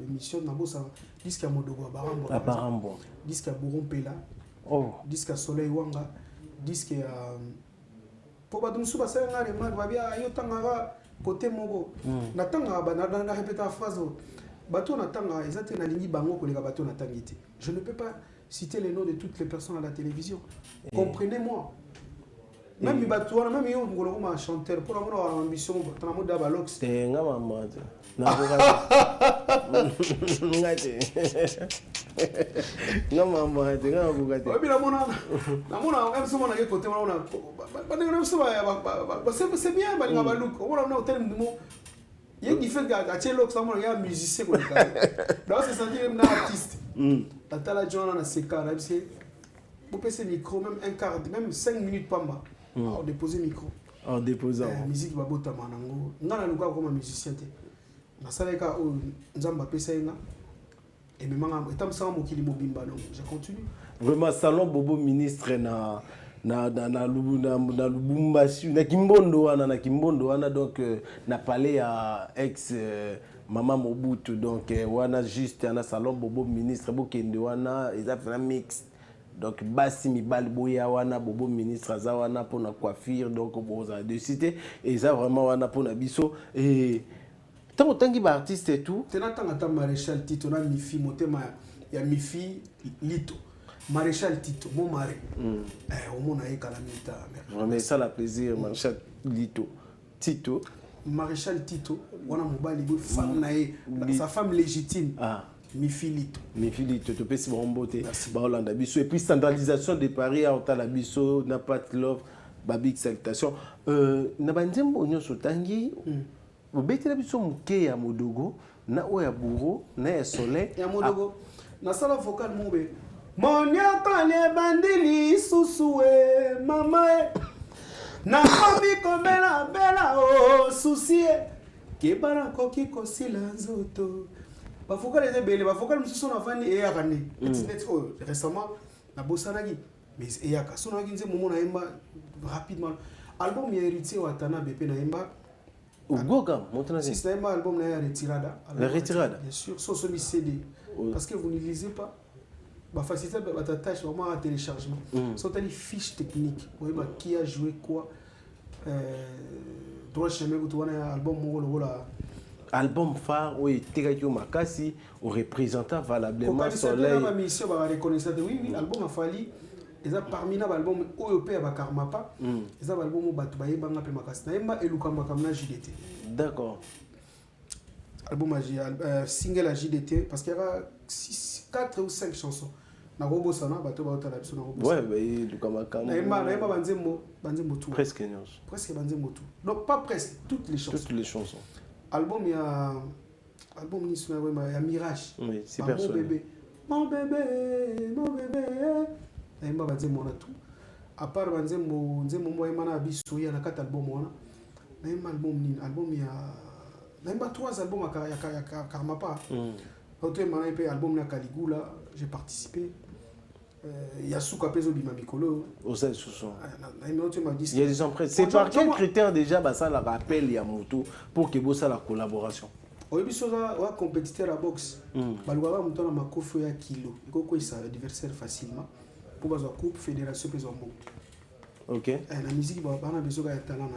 l'émission, disque à Modogo, à Barambo. Disque à Bourron Pela. Disque à Soleil Wanga. Disque à... Pour que nous soyons côté Mogo, na répéter la phrase. Je ne peux pas citer les noms de toutes les personnes à la télévision. Comprenez-moi. Même les bateaux, même les chanteurs, pour avoir une ambition, dans le mode d'Abalox. C'est un maman. Non, maman, c'est un bugatti. C'est bien, il y a des gens qui sont musiciens. Donc, c'est sentir un artiste. La journée, on a ces cas. Vous pouvez micro, même un quart, même 5 minutes pas mal. On dépose le micro. En déposant. Musique, on va manango. On a un comme musicien. On a ça, et même je continue. Vraiment, salon Bobo ministre na Lubumbashi, na Kimbondo, donc na parlé à ex Maman Mobutu, donc wana juste na salon Bobo ministre Bokende wana ils a fait un mix. Donc Bassi Mibal Boya wana Bobo ministre azawana pour la coiffure, donc on a décidé et ça vraiment wana pour na biso et tant que artiste et tout. Tu as Maréchal Tito, na Mifi, motema ya Mifi Lito. Maréchal Tito, mon mari. Au monde a calamita. Mais ça la plaisir, Maréchal Lito. Tito. Maréchal Tito, wana mobali femme nae, sa femme légitime. Mifi Lito. Mifi Lito, tu peux se remboter. Bah biso et puis centralisation de Paris à Otalabiso, n'a pas de love, babik salutation. Na banzembo nyoso tangi. Vous bêtez la biso muke ya Modogo, na oya Bourreau, na ya Soleil. Ya Modogo, na sala vocal moube. Moniaka le bandili susue, mama na komi komela bela o susie. Kebana koki kosila nzoto. Ba vocal les belle, ba vocal mususu na fani e yakane. Récemment na bosanagi, mais e yaka sona kinze momo na emba rapidement. Album ya héritier watana BP na emba. Goga, si c'est un album la retirada. La retirada. Bien sûr, sur ce CD. Parce que vous ne lisez pas. Bah faciliter votre tâche vraiment à téléchargement. Sont les fiches techniques. Vous voyez qui a joué quoi. Droit chemin vous un album album phare où était Makasi au représentant valablement Soleil. Ma mission va reconnaître oui album a fallu et ça parmi les albums OEP à Karma pas et ça album batu baye banga pe Makasi na yemba elukamba kamna JDT. D'accord. Album single à JDT parce qu'il y a 4 ou 5 chansons. Na robo sana bato ba otala biso na robo. Ouais mais elukamba kamna. Na yemba banzembo tout. Presque nyonso. Presque banzembo tout. Donc pas presque toutes les chansons. Toutes les chansons. Album il y a Mirage. Oui, c'est personnel. Mon bébé. Na yemba banzembo na tout. À part banzembo mo yemana biso ya na 4 albums wana. Na yemba album il y a na yemba 3 albums à Karma pas. Autre album na Caligula, j'ai participé. Yasuka Pezo Bima Mikolo. Osel Sousson. Il y a des empreintes. C'est par quel critère déjà ça la rappelle Yamoto pour que ça la collaboration? Oui, il y a un compétiteur à boxe. Il y a un makofo ya kilo. Il y a un adversaire facilement. Pour la coupe fédération Pezo Mok. Ok. La musique, il y a besoin d'un talent.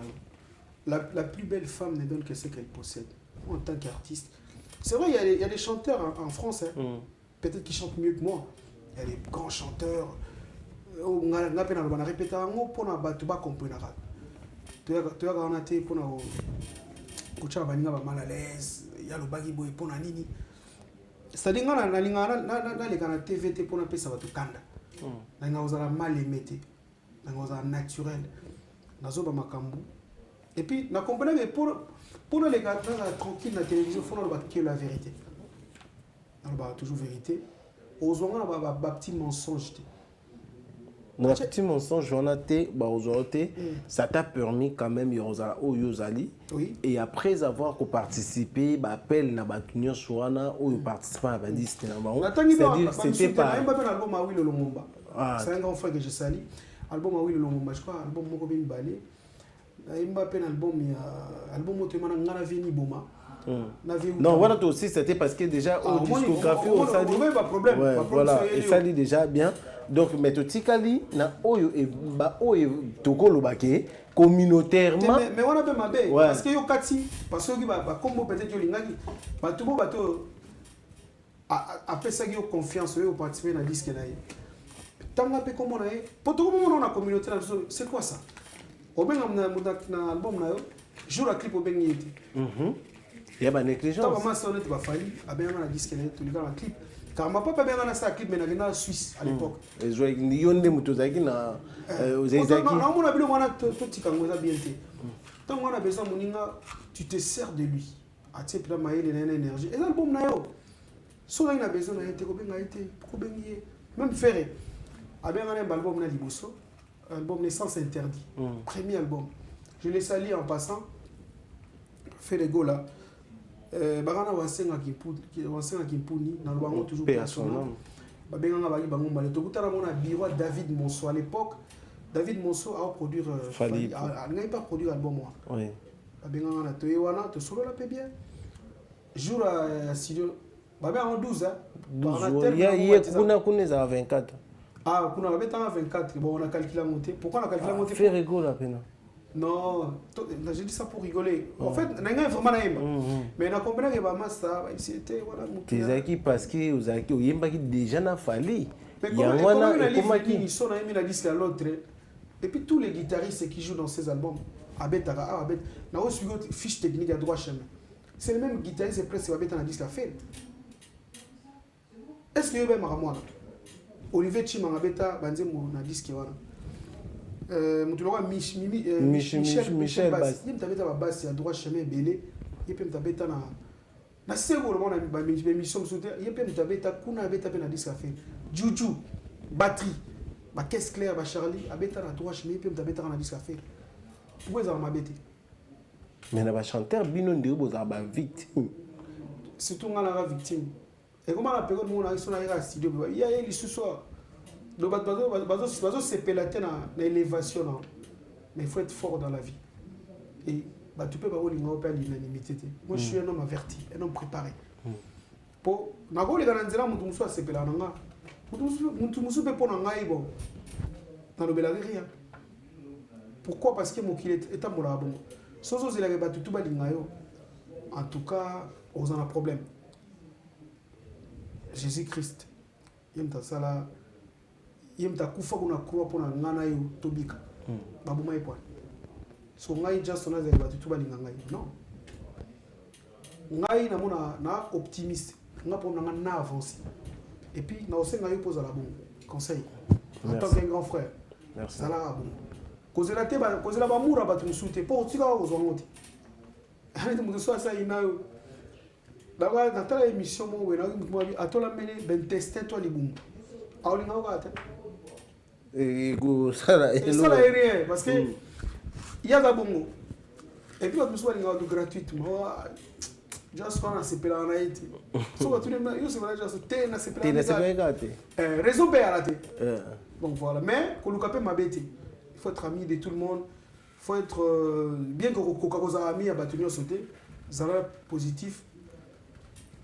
La plus belle femme ne donne que ce qu'elle possède. En tant qu'artiste. C'est vrai, il y a des chanteurs en France, hein, peut-être qui chantent mieux que moi. Il y a des grands chanteurs. On a répété un mot pour ne pas comprendre. Tu as pour mal à l'aise. Il y a le baggy boy pour nini. C'est-à-dire que na TVT pour na ça va tout kanda. Na mal aimé, na naturel. Na zoba makambu. Et puis na comprendre que pour les gars tranquille la télévision, il faut que la vérité. Alors toujours vérité. Aux gens un petit mensonge. Un petit mensonge, ça t'a permis quand même Yozali. Oui. Et après avoir participé, appel na batunyo suana ou participant à Badi c'était c'était pas. C'est un grand frère que je salue. Album Awil Lomomba, je crois album Moko Ben Balé. Mbappé album Otemana Ngana Veni Boma. Non, voilà aussi c'était parce que déjà au discographie au Sali. Ouais, voilà, et ça dit déjà bien. Donc mais Tikali na oyo et ba oyo tokolo bake communautairement. Mais on a pas mabé parce que yo kati parce que ba combo peut-être yo lingaki ba tubo bato après ça yo confiance yo participer na disque na. Tanga pe comme on a pour tout le monde on a communauté c'est quoi ça? Au ben na album na yo jour la clip au ben yété. Il y a une négligence. Tant que ça on était pas fallu a bien na disque na tout le gars na clip. Car ma papa bien na ça clip mais na Suisse à l'époque. Et je yonde mutozaki na ozezaki. Non on a bien on a tout tikango za bien té. Tant on a besoin moninga tu te sers de lui. A type la maïle et l'énergie. Et l'album na yo. So là il a besoin na été ko ben été ko ben yé. Même faire a bien un album na liboso. Album Naissance interdit. Premier album. Je l'ai sali en passant. Fait les go là. Bagana wasenga kimpuni na lubango toujours personnel. Babenga bagi bango mbale to kutara mona biro David Monceau à l'époque. David Monceau a produire Fali. N'a pas produit album moi. Oui. Babenga na toye wana to solo la pe bien. Jour à studio. Babé en 12 hein. 12. Il y a kuna za 24. Ah, kuna babé en 24. Bon on a calculé monter. Pourquoi on a calculé monter? Fait rigolo la peine. Non, j'ai dit ça pour rigoler. En fait, on a vraiment naïm. Mais on a compris que ma ça, c'était voilà. Tes acquis parce que vous avez qui déjà n'a fallu. Mais comment ils sont mis la disque à l'autre. Et puis tous les guitaristes qui jouent dans ces albums, Abetara, Abet, n'a reçu une fiche technique à droit chemin. C'est le même guitariste presque Abet dans la disque à faire. Est-ce que vous avez marre Olivier Chimang Abeta, Banzemo na disque voilà. Michel Bass. Il me tape Bass à droite chemin belé. Il peut me taper na seconde on a une émission sur terre. Il peut me taper kuna abeta na disque à faire. Juju batterie. Ba caisse claire ba Charlie abeta na droite chemin il peut me taper na disque à faire. Pourquoi ça m'a bêté? Mais na ba chanteur bino ndé boza ba victime. Surtout ngala victime. Et comment la période mon sont à studio il y a les ce-soir. Le bateau c'est pélaté dans l'élévation, mais il faut être fort dans la vie. Et bah, tu peux pas aller à l'unanimité. Moi je suis un homme averti, un homme préparé. Pour nago les gananzela mutu musu asepela nanga. Mutu musu pe pona ngai bon. Dans le belaria. Pourquoi? Parce que mon qu'il est amola bon. Sozo zela ba tutu ba lingayo. En tout cas, on a un problème. Jésus-Christ, il y a ça il y a kufa kuna croix pour ngana yo tobika. Babuma epwa. So ngai just on a zeba tu ba linga ngai. Non. Ngai na mona na optimiste. Nga pour na avancer. Et puis na osenga yo poser la bon conseil. En tant qu'un grand frère. Merci. Ça la bon. Kozela te ba kozela ba mura ba tu soute pour tika ozongote. Allez mu so ça inayo. D'abord dans ta émission mo we na mo bi atola mene ben tester toi libungu. Aolinga okata. Et ça là rien parce que il y a da bongo. Et puis tu sois linga gratuitement. Just wanna se pela na iti. So tu ne yo se va juste te na se pela. Raison be arate. Donc voilà, mais koluka pe mabeti. Il faut être ami de tout le monde. Il faut être bien que kokakoza ami ya batunyo sauter. Zala positif.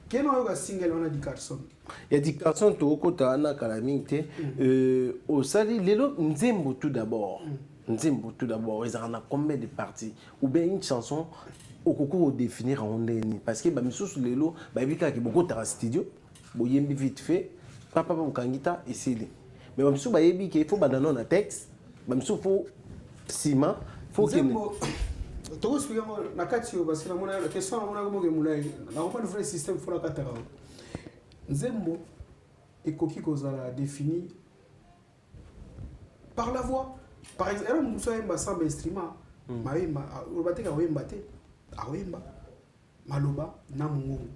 Quel est le single on a dit Carson? Il y a dit Carson to kota na kalamite au sali lelo nzembo tout d'abord. Nzembo tout d'abord, ils en a combien de parties ou bien une chanson au concours définir en ndeni parce que ba misusu lelo ba bika ki beaucoup ta studio, boyembi vite fait, papa mukangita ici. Mais ba misusu ba yebi ki faut ba dans na texte, ba misusu faut ciment, faut que tu expliques na kati parce que la question na mona ko mulai na ko vrai système fora katara nzembo ekoki kozala défini par la voix. Par exemple nous sommes ensemble instrument maïma obateka wemba te awemba maloba na mungu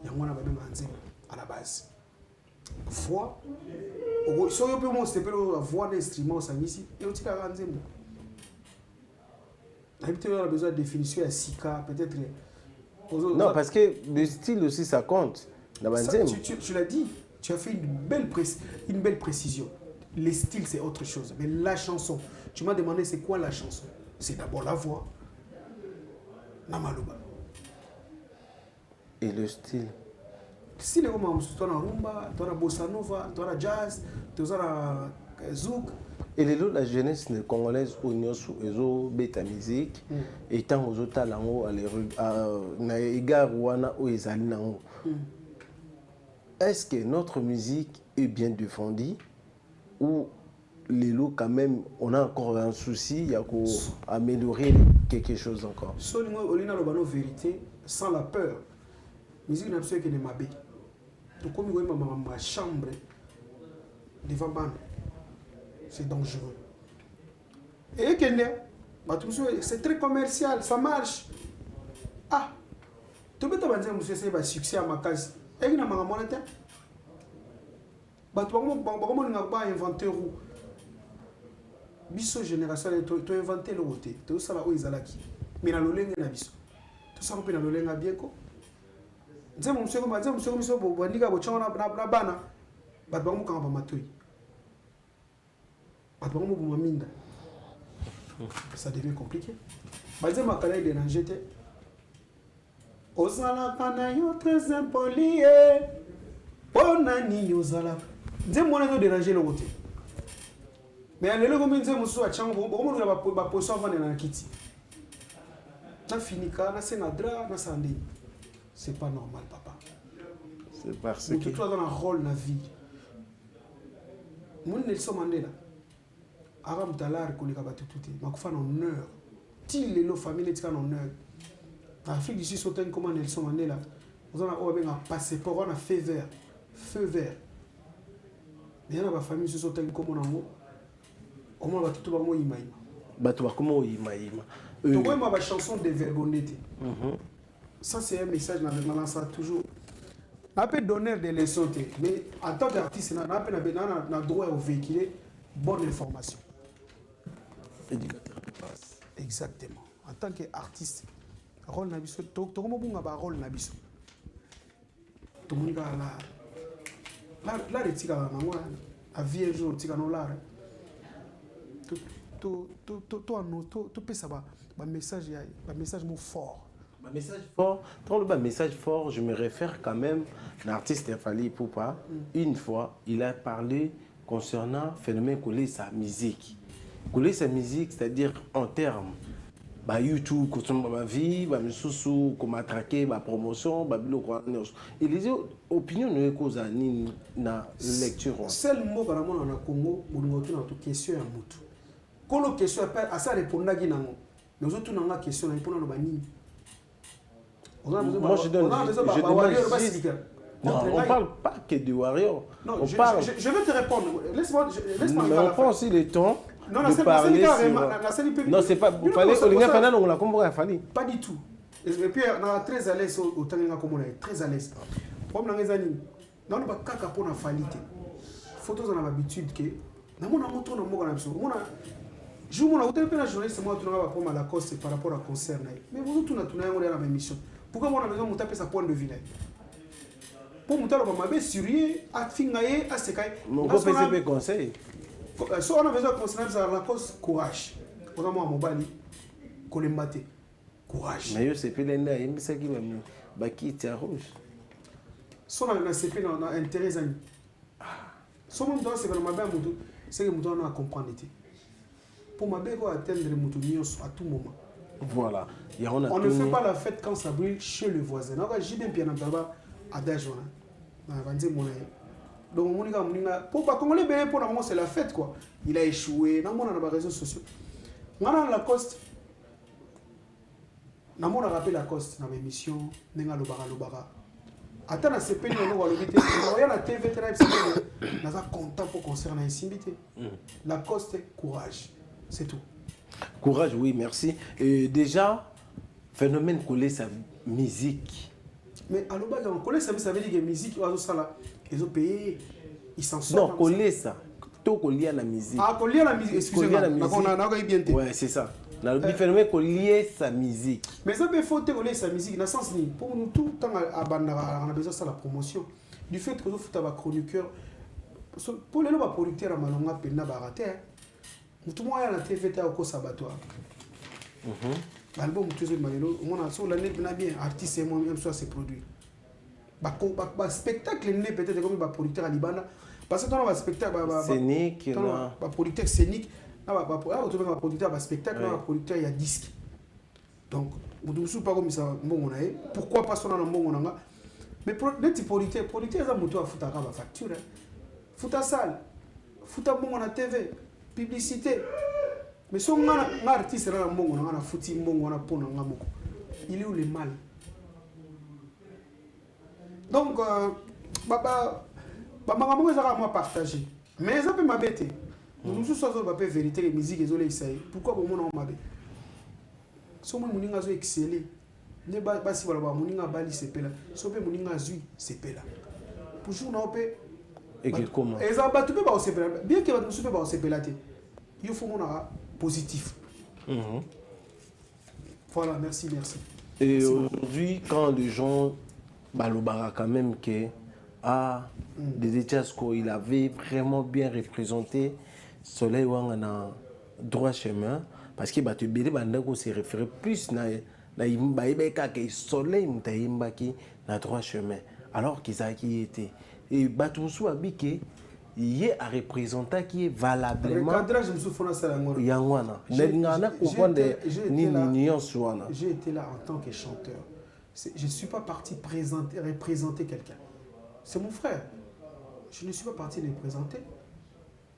yango na babenga nzembo à la base voix so yo pe mo stepelo la voix d'instrument sangisi et otika nzembo. On a besoin de définition à Sika, peut-être. Non, parce que le style aussi, ça compte. Ça, tu l'as dit, tu as fait une belle précision. Les styles, c'est autre chose. Mais la chanson, tu m'as demandé c'est quoi la chanson? C'est d'abord la voix. Namaluba. Et le style? Le style est comme tu as rumba, tu as bossa nova, tu as jazz, tu as zouk. Et la jeunesse congolaise au Nyosu, ezo beta musique, étant aux talango na égard wana o ezali nango. Est-ce que notre musique est bien défendue ou les lots quand même on a encore un souci, il y a qu'à améliorer quelque chose encore? Solingo olina lobano vérité sans la peur. Musique n'a pas que ne mabé. Donc comme il y a ma chambre devant ban. C'est dangereux. Et c'est très commercial, ça marche. Ah, tu peux te dire que c'est un succès à ma case. Et il y a un monétaire. Tu peux inventer où biso génération, tu as inventé le côté. Tu as ça là où ils allaient. Mais dans le lenge na biso. Tu sais que dans le lenge bien ko. Nze monsieur monsieur bo bandika bo chona na bana. Ba bango ka ba matoi. Ça devient compliqué. Par exemple, ma collègue dérange était. Osala kanayo très impoli. Onani yozala. Nze mwana zo déranger le côté. Mais alelo comme nze musu a chango, comment on va poser avant na kiti. Na finika na senadra na sandi. C'est pas normal papa. C'est parce que tu as dans un rôle na vie. Mon Nelson Mandela. Aram Talar koleka batututé makufa en honneur til lelo famille tika en honneur Afrique du Sud soten comment Nelson Mandela on a un passeport on a feu vert mais na ba famille soten comment nango comment ba tutu ba mo imaima ba to ba comment imaima to moi ma chanson de verbonité ça c'est un message na lance toujours na peut donner des leçons mais en tant qu'artiste na droit au véhiculer bonne information. Éducateur de base. Exactement. En tant qu'artiste, rôle nabiso, to comment bon ba rôle nabiso. To monika la retika na moi a vie jour tika no la. To pesa ba message mo fort. Un message fort, dans le message fort, je me réfère quand même à l'artiste Fally Ipupa. Une fois, il a parlé concernant le phénomène coller sa musique. Coller sa musique, c'est-à-dire en termes ba YouTube kosomba ba vie ba misusu koma traquer ba promotion ba biloko nyonso et les opinions ne cause ni na lecture seul mot kana mona na Congo bolingo tuna to question ya mutu kolo question apa asa répondre gi nango mais autres na question na ipona no bani moi je donne non, on ne parle pas que de Warrior. Non, on je vais te répondre. Laisse-moi mais on prend aussi le temps de parler sur... Non, c'est pas... Pas du tout. Et puis, on est très à l'aise au temps où on est très à l'aise. Comme dans les années, on n'a pas qu'à pour la falité. Photos, on a l'habitude que... On a montré un mot comme ça. Je vous ai dit que la journaliste, moi, tu n'as pas la cause par rapport à concert. Mais vous, tu n'as la même mission. Pourquoi on a besoin de taper sa point de vue? Pour monter le mabe sérieux à fingaye à sekai mon copain conseil so on a besoin de conseiller ça la cause courage on a moi mobali kolembate courage mais yo c'est pas l'enda il me ça qui même baki tia rouge so on a CP dans intérêt zani so mon doit c'est que mabe mutu c'est que mutu on a comprendre pour mabe ko atteindre mutu nyos à tout moment voilà on ne fait pas la fête quand ça brûle chez le voisin donc j'ai bien entendre adage donc pour pas Congolais pour la c'est la fête quoi il a échoué dans les réseaux sociaux on Lacoste na mon rappel Lacoste dans l'émission nenga lobara attends na CP no walobité on na TV na za content pour concert na insimité Lacoste courage c'est tout courage oui merci et déjà phénomène coller sa musique. Mais à l'obag, on connaît ça, ça veut dire que la musique, ils ont payé, ils s'en sortent. Non, coller ça. Tout coller à la musique. Ah, coller à la musique, excusez-moi. On a bien été. Ouais, c'est ça. Le phénomène coller sa musique. Mais ça peut faut coller sa musique, dans le sens ni pour nous tout le temps à Bandara, on a besoin de la promotion. Du fait que nous foutons un chroniqueur, pour les producteurs à Malonga, Pena Baraté, tout le monde a la TV au Kosabatoire. L'album tout le monde a sur l'année bien artiste et moi même soit ses produits. Bah spectacle n'est peut-être comme bah producteur à Libana parce que dans un spectacle scénique bah producteur scénique bah producteur bah spectacle bah producteur il y a disque. Donc vous ne pas comme ça bon on a pourquoi pas son nom bon on a mais les producteur ça moto à foutre à la facture foutre salle foutre bon on a TV publicité. Mais si on a un artiste, on a un footing, on a un pont, il est où le mal? Donc, je vais partager. Mais ça peut m'abaisser. Nous sommes la vérité, les musiques, les oreilles, pourquoi vous m'en avez? Si on a excellé, ne pas si vous avez un bali, c'est là. Si on a un zui, c'est là. Pour jouer, on peut. Et comment? Et ça va tout pas aussi bien que nous sommes pas aussi pélaté. Il faut mon positif. Voilà, merci. Et aujourd'hui, quand les gens, Balobara quand même que des Etiasco, il avait vraiment bien représenté Soleil Wangana droit chemin parce que tu bilé bandako se référer plus na imba ibeka que Soleil mutaimba qui na droit chemin alors qu'ils a qui était et Batumsu abike il y a un représentant qui est valablement j'ai été là en tant que chanteur. Je ne suis pas parti représenter quelqu'un. C'est mon frère. Je ne suis pas parti le représenter.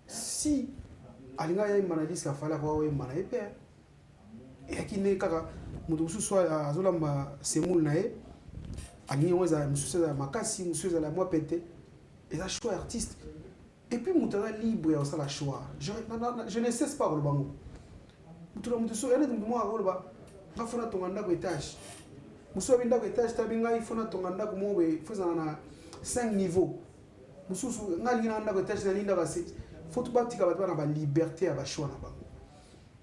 Si Alinga y a une qui a fallu avoir une maladie, et qui n'est qu'à Moudoussou soit à Zolamba Semoul Nae, Alinga Moussou Makassi, Moussou la moi pété, et là, je suis artiste. Et puis, je suis libre et la choix. Je ne cesse pas de le bango. Je suis libre et je suis libre étage. Je suis libre étage, je suis libre 5 niveaux. Je suis libre étage, je suis libre faut que tu aies la liberté à la choix.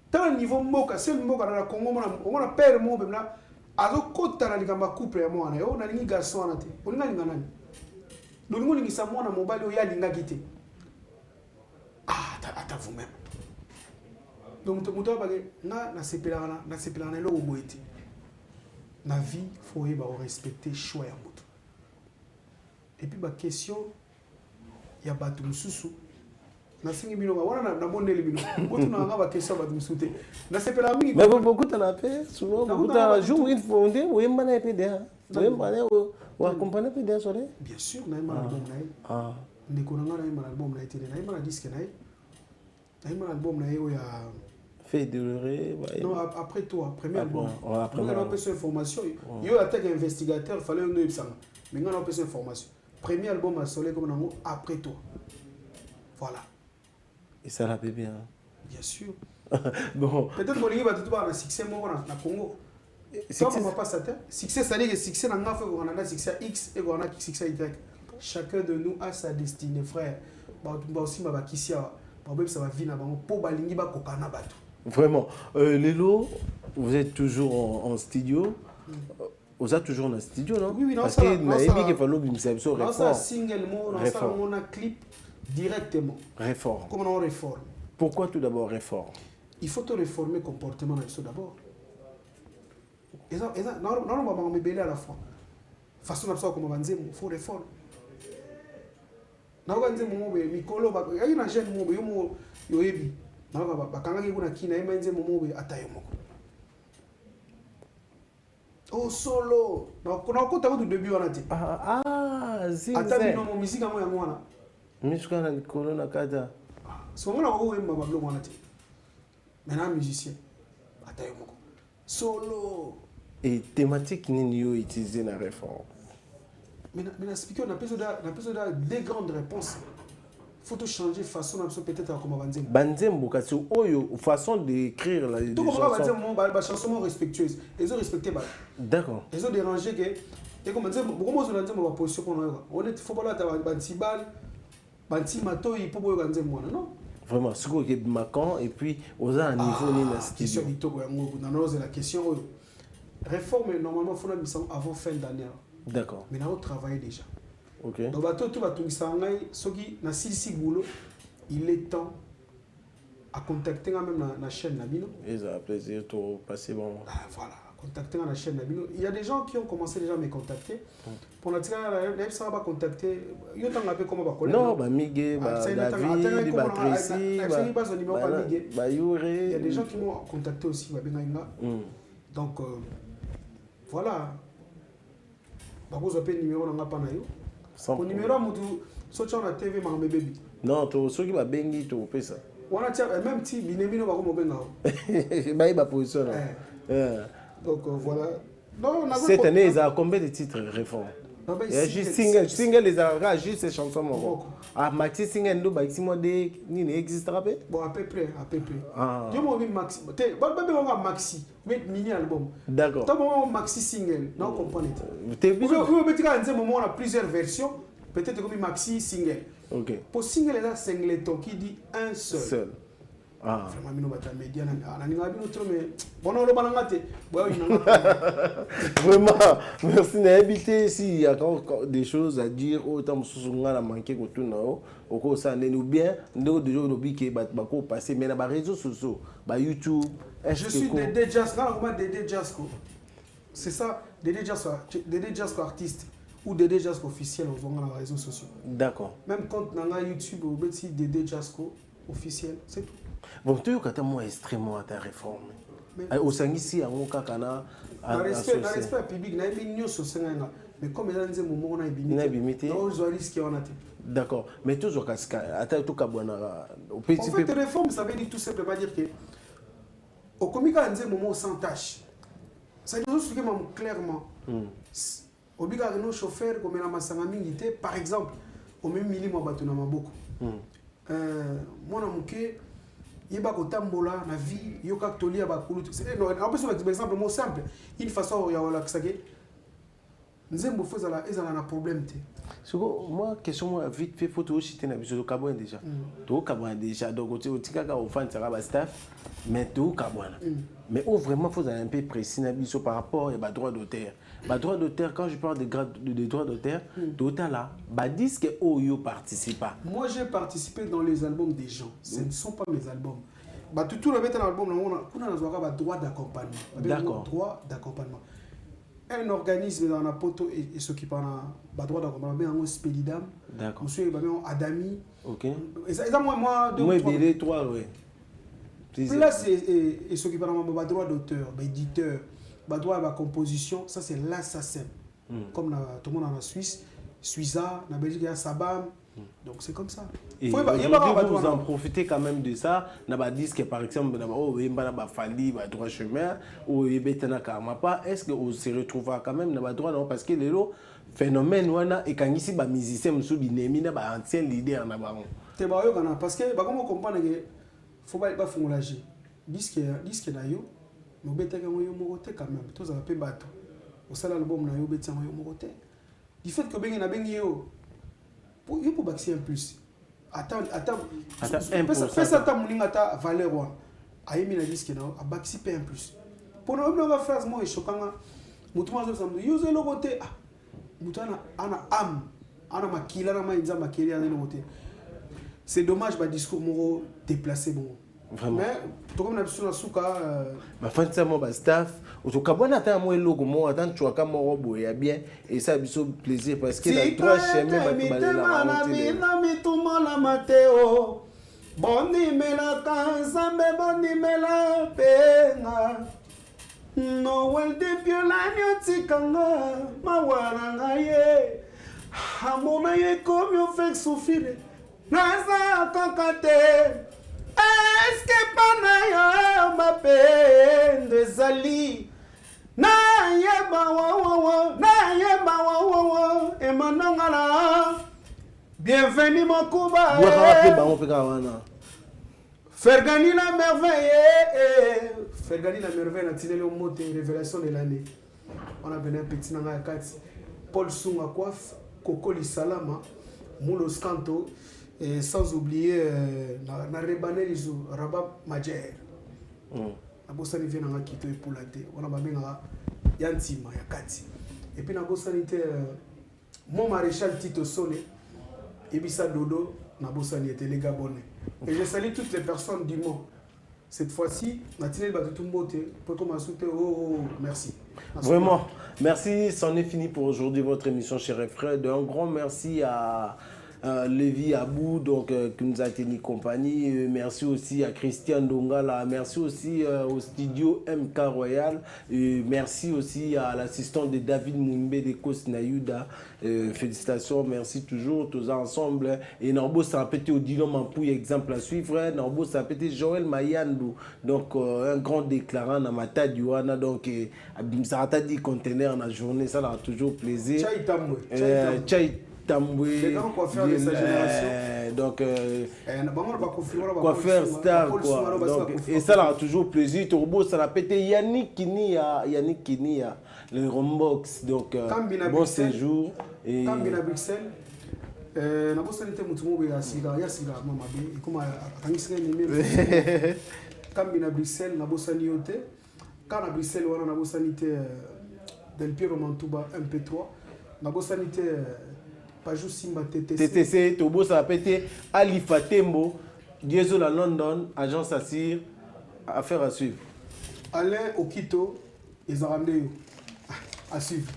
Dans le niveau moka, c'est le moka dans la Congo, on a père mon bébé là, à l'autre côté de la couple et moi, on a un garçon à la tête. On a un garçon. Nous avons un garçon à mobile, il y a un garçon. Ah, attends vous-même. Donc, tu as dit, la vie, il faut respecter le choix. Et puis, la question, il y a Batum Soussou. nasingi bino wana na mondeli bino botu na ngaba question ba dimsute na sepela mingi mais beaucoup t'en as fait souvent beaucoup t'en jour une fois on dit oui mbana epda oui mbana ou accompagner epda sore bien sûr na ima album na ah ndeko na ngana ima album na itene na ima na disque na ima album na yo ya fait durer non après toi premier album après on a besoin d'information yo attaque investigateur fallait un œil sang mais on a besoin d'information premier album à soleil comme nango après toi voilà. Et ça l'a bien. Bien sûr. Bon. Peut-être que va tout un succès moi na Congo. Toi on va pas ça succès ça dit que succès na fait on a succès X et on a succès Y. Chacun de nous a sa destinée frère. Ba aussi ba kisia ba même ça va vivre na bango po balingi ba kokana bato. Vraiment. Lelo, vous êtes toujours en studio. Vous êtes toujours dans le studio non? Oui oui non. Parce que na ebi ke fallo bimisa so réforme. Ça single mo dans ça on a clip directement. Réforme. Comment on réforme? Pourquoi tout d'abord réforme? Il faut te réformer comportement d'abord. Et ça, non, on va me bêler à la fois. Façon d'abord comme on va dire, il faut réforme. Na oganze mo be mikolo ba ya ina jeune mo be yo yebi. Na ba kanga ki kuna kina ema nze mo be atayo moko. Oh solo. Na kuna ko tabu du début on a dit. Si. Atabi no mo musique mo ya mwana. Misuka na likolo na kata. So on a ko emba ba blo mwana ti. Maintenant musicien. Atayo moko. Solo. Et thématique nini yo utiliser na réforme. Mais na speaker on a besoin des grandes réponses. Faut tout changer façon peut-être comme on dit. Banzembo kasi oyo façon d'écrire la tout comme on va dire mon chanson respectueuse. Ils ont respecté ba. D'accord. Ils ont dérangé que et comme on dit beaucoup moi on a dit ma position pour nous. On est faut pas là ta bantibal bantimato il faut boyo ganze mwana non. Vraiment ce que macan et puis aux un niveau ni na studio. C'est la question. Réforme normalement faut la mission avant fin d'année. D'accord. Mais là on travaille déjà. OK. Donc bato tout va tout ça ngai soki na sisi boulot il est temps à contacter même la chaîne Nabino. Et ça a plaisir de passer bon. Voilà, contacter la chaîne Nabino. Il y a des gens qui ont commencé déjà à me contacter. Pour la tirer la ça va contacter. Yo tant appelé comment ba non, ba Miguel, ba David, ba Tracy, ba Yuri. Il y a des gens qui m'ont contacté aussi ba Bengainga. Donc voilà. Ba ko appelle numéro na ngapa na yo. Au numéro mutu socha na TV ma baby. Non, to soki ba bengi to pesa. Wana tia même ti binemino ba ko mo benga. Ba iba position. Donc voilà. Non, cette année ils ont combien de titres réforme? Juste single les a juste ces chansons mon. Ah maxi single do ba ximo de ni n'existera pas. Bon à peu près. Dieu m'a mis maxi. Ba on maxi, mais mini album. D'accord. Toi bon maxi single, non comprenez. T'es bizarre. Vous mettez à un moment on a plusieurs versions, peut-être comme maxi single. OK. Pour single là singleton qui dit un seul. Ah. Vraiment mino bata média na ninga bino trop mais bon on le balangate. Vraiment merci d'inviter ici il y a encore des choses à dire autant sousunga la manquer ko tout nao oko ça nous bien ndo de jour lobi ke ba ko passer mais na ba réseaux sociaux ba YouTube je suis Dédé Jasco comment Dédé Jasco c'est ça Dédé Jasco artiste ou Dédé Jasco officiel aux les réseaux sociaux. D'accord. Même compte na YouTube ou beti Dédé Jasco officiel c'est tout. Bon tu yo kata moi extrêmement à ta réforme. Au sangisi en kakana na respect public na binyo so senga mais comme ils ont moment on a bimité non je risque on a. D'accord mais toujours kaska ata tout kabwana au petit peu. En fait réforme ça veut dire tout simplement dire que au komika nze moment sans tâche. Ça nous explique clairement. Obiga no chauffeur comme na masanga mingité par exemple au même mili mo bato na maboko. Mwana muke yeba kotambola na vie yoka tolia ba kulu non en plus un exemple mo simple une façon ya wala kisake nzembo fozala ezala na problème te. Moi question moi vite fait photo aussi na biso kabwa déjà. To kabwa déjà donc tu tikaka au fan ça ba staff mais to kabwa. Mais vraiment faut un peu précis na biso par rapport à droit d'auteur. Bah droit d'auteur quand je parle de droit d'auteur, total là, bah disque Oyo participe pas. Moi j'ai participé dans les albums des gens. Ce ne sont pas mes albums. Bah tout le mettre dans l'album on a droit d'accompagnement. D'accord. Droit d'accompagnement. Un organisme dans la poto et ce qui parle droit d'accompagnement mais en Spelidam. D'accord. Monsieur Adami Ok. Et ça, moi, deux Moi, ou trois. il 3, oui. Là, c'est ce qui parle de droit d'auteur, d'éditeur, droit à la composition, ça c'est l'assassin. Comme tout le monde en Suisse, Suiza, en Belgique, il y a Sabam. Donc c'est comme ça. Et aujourd'hui, vous en profitez quand même de ça. N'a disque par exemple, il y a Fali, droit chemin, ou il y a Kamapa. Est-ce que vous se retrouvez quand même dans le droit? Non, parce que le phénomène, et quand ici, les musiciens, ils sont un ancien leader. Parce que, comme on comprend, il ne faut pas faire la G. Disque d'ailleurs, nous avons un quand même. Tous les bateaux. Au sein de l'album, nous avons un du fait que vous avez yo, il faut baxer un plus. Attends, fais ça ta moningata valeur. Aïe, mina disque na, a baxi un plus. Pour nous, on va faire moi choquant. Moutouma zo samedi, yo ze logote. Ah, moutana ana âme, ana makila na mainza makili ana logote. C'est dommage, bah discours moro déplacé bon. Vraiment. Mais tout comme na sur souka. Ma fin de ça mon staff, au tout cas bon attends moi logo moi attends tu vois comme mon robot est bien et ça biso plaisir parce que la trois chemin va te balayer la mi tout la mateo. Boni mela kansambe boni mela pena. Noel de piolani otikanga mawaranga ye. Amona ye comme yo fait souffrir. Naza kokate. Est-ce que Panaya m'a peine de Zali? Nayeba wawawa, Emanangala. Bienvenue mon Kuba. Fergani la merveille. Fergani la merveille, la tiré le mot de révélation de l'année. On a venu un petit nanga kati. Paul Sunga Coiffe, Coco Lissalama, Moulos Kanto. Et sans oublier na rebané les Rabat Majer. Na bossa ni vient na kito pour la té. On a babenga yantima ya kati. Et puis na bossa ni té mon maréchal Tito Sone et bisa Dodo na bossa ni était les Gabonais. Et je salue toutes les personnes du monde. Cette fois-ci, na tine ba tout mbote poto masute merci. Vraiment, merci, c'en est fini pour aujourd'hui votre émission chers frères. Un grand merci à Lévi Abou donc, qui nous a tenu compagnie. Merci aussi à Christian Dongala. Merci aussi au studio MK Royal. Merci aussi à l'assistant de David Moumbe de Kosnayuda. Félicitations, merci toujours, tous ensemble. Et Norbo Sapete Odilon Mampouille, exemple à suivre. Norbo Sapete Joël Mayandou. Donc, un grand déclarant dans ma taille du Wana. Donc, Abimsarata dit conteneur dans la journée, ça a toujours plaisir. Tchaï Tamboué, les grands coiffeurs de sa génération. Donc, coiffeur star, quoi. Donc, et ça a toujours plaisir. Turbo, ça a pété Yannick Kinia, le Rombox. Donc, bon séjour. Et Kambina Bruxelles. Na bossa nite mutumo be asiga mama be ikoma akangisika ni Kambina Bruxelles na bossa ni yote. Kana Bruxelles wana na bossa nite Del Piero Mantuba MP3. Na bossa nite Simba TTC, Tobo ça a pété Alifa Tembo, Diesel à London, agence Assir, affaire à suivre. Alain Okito, les Arandais à suivre.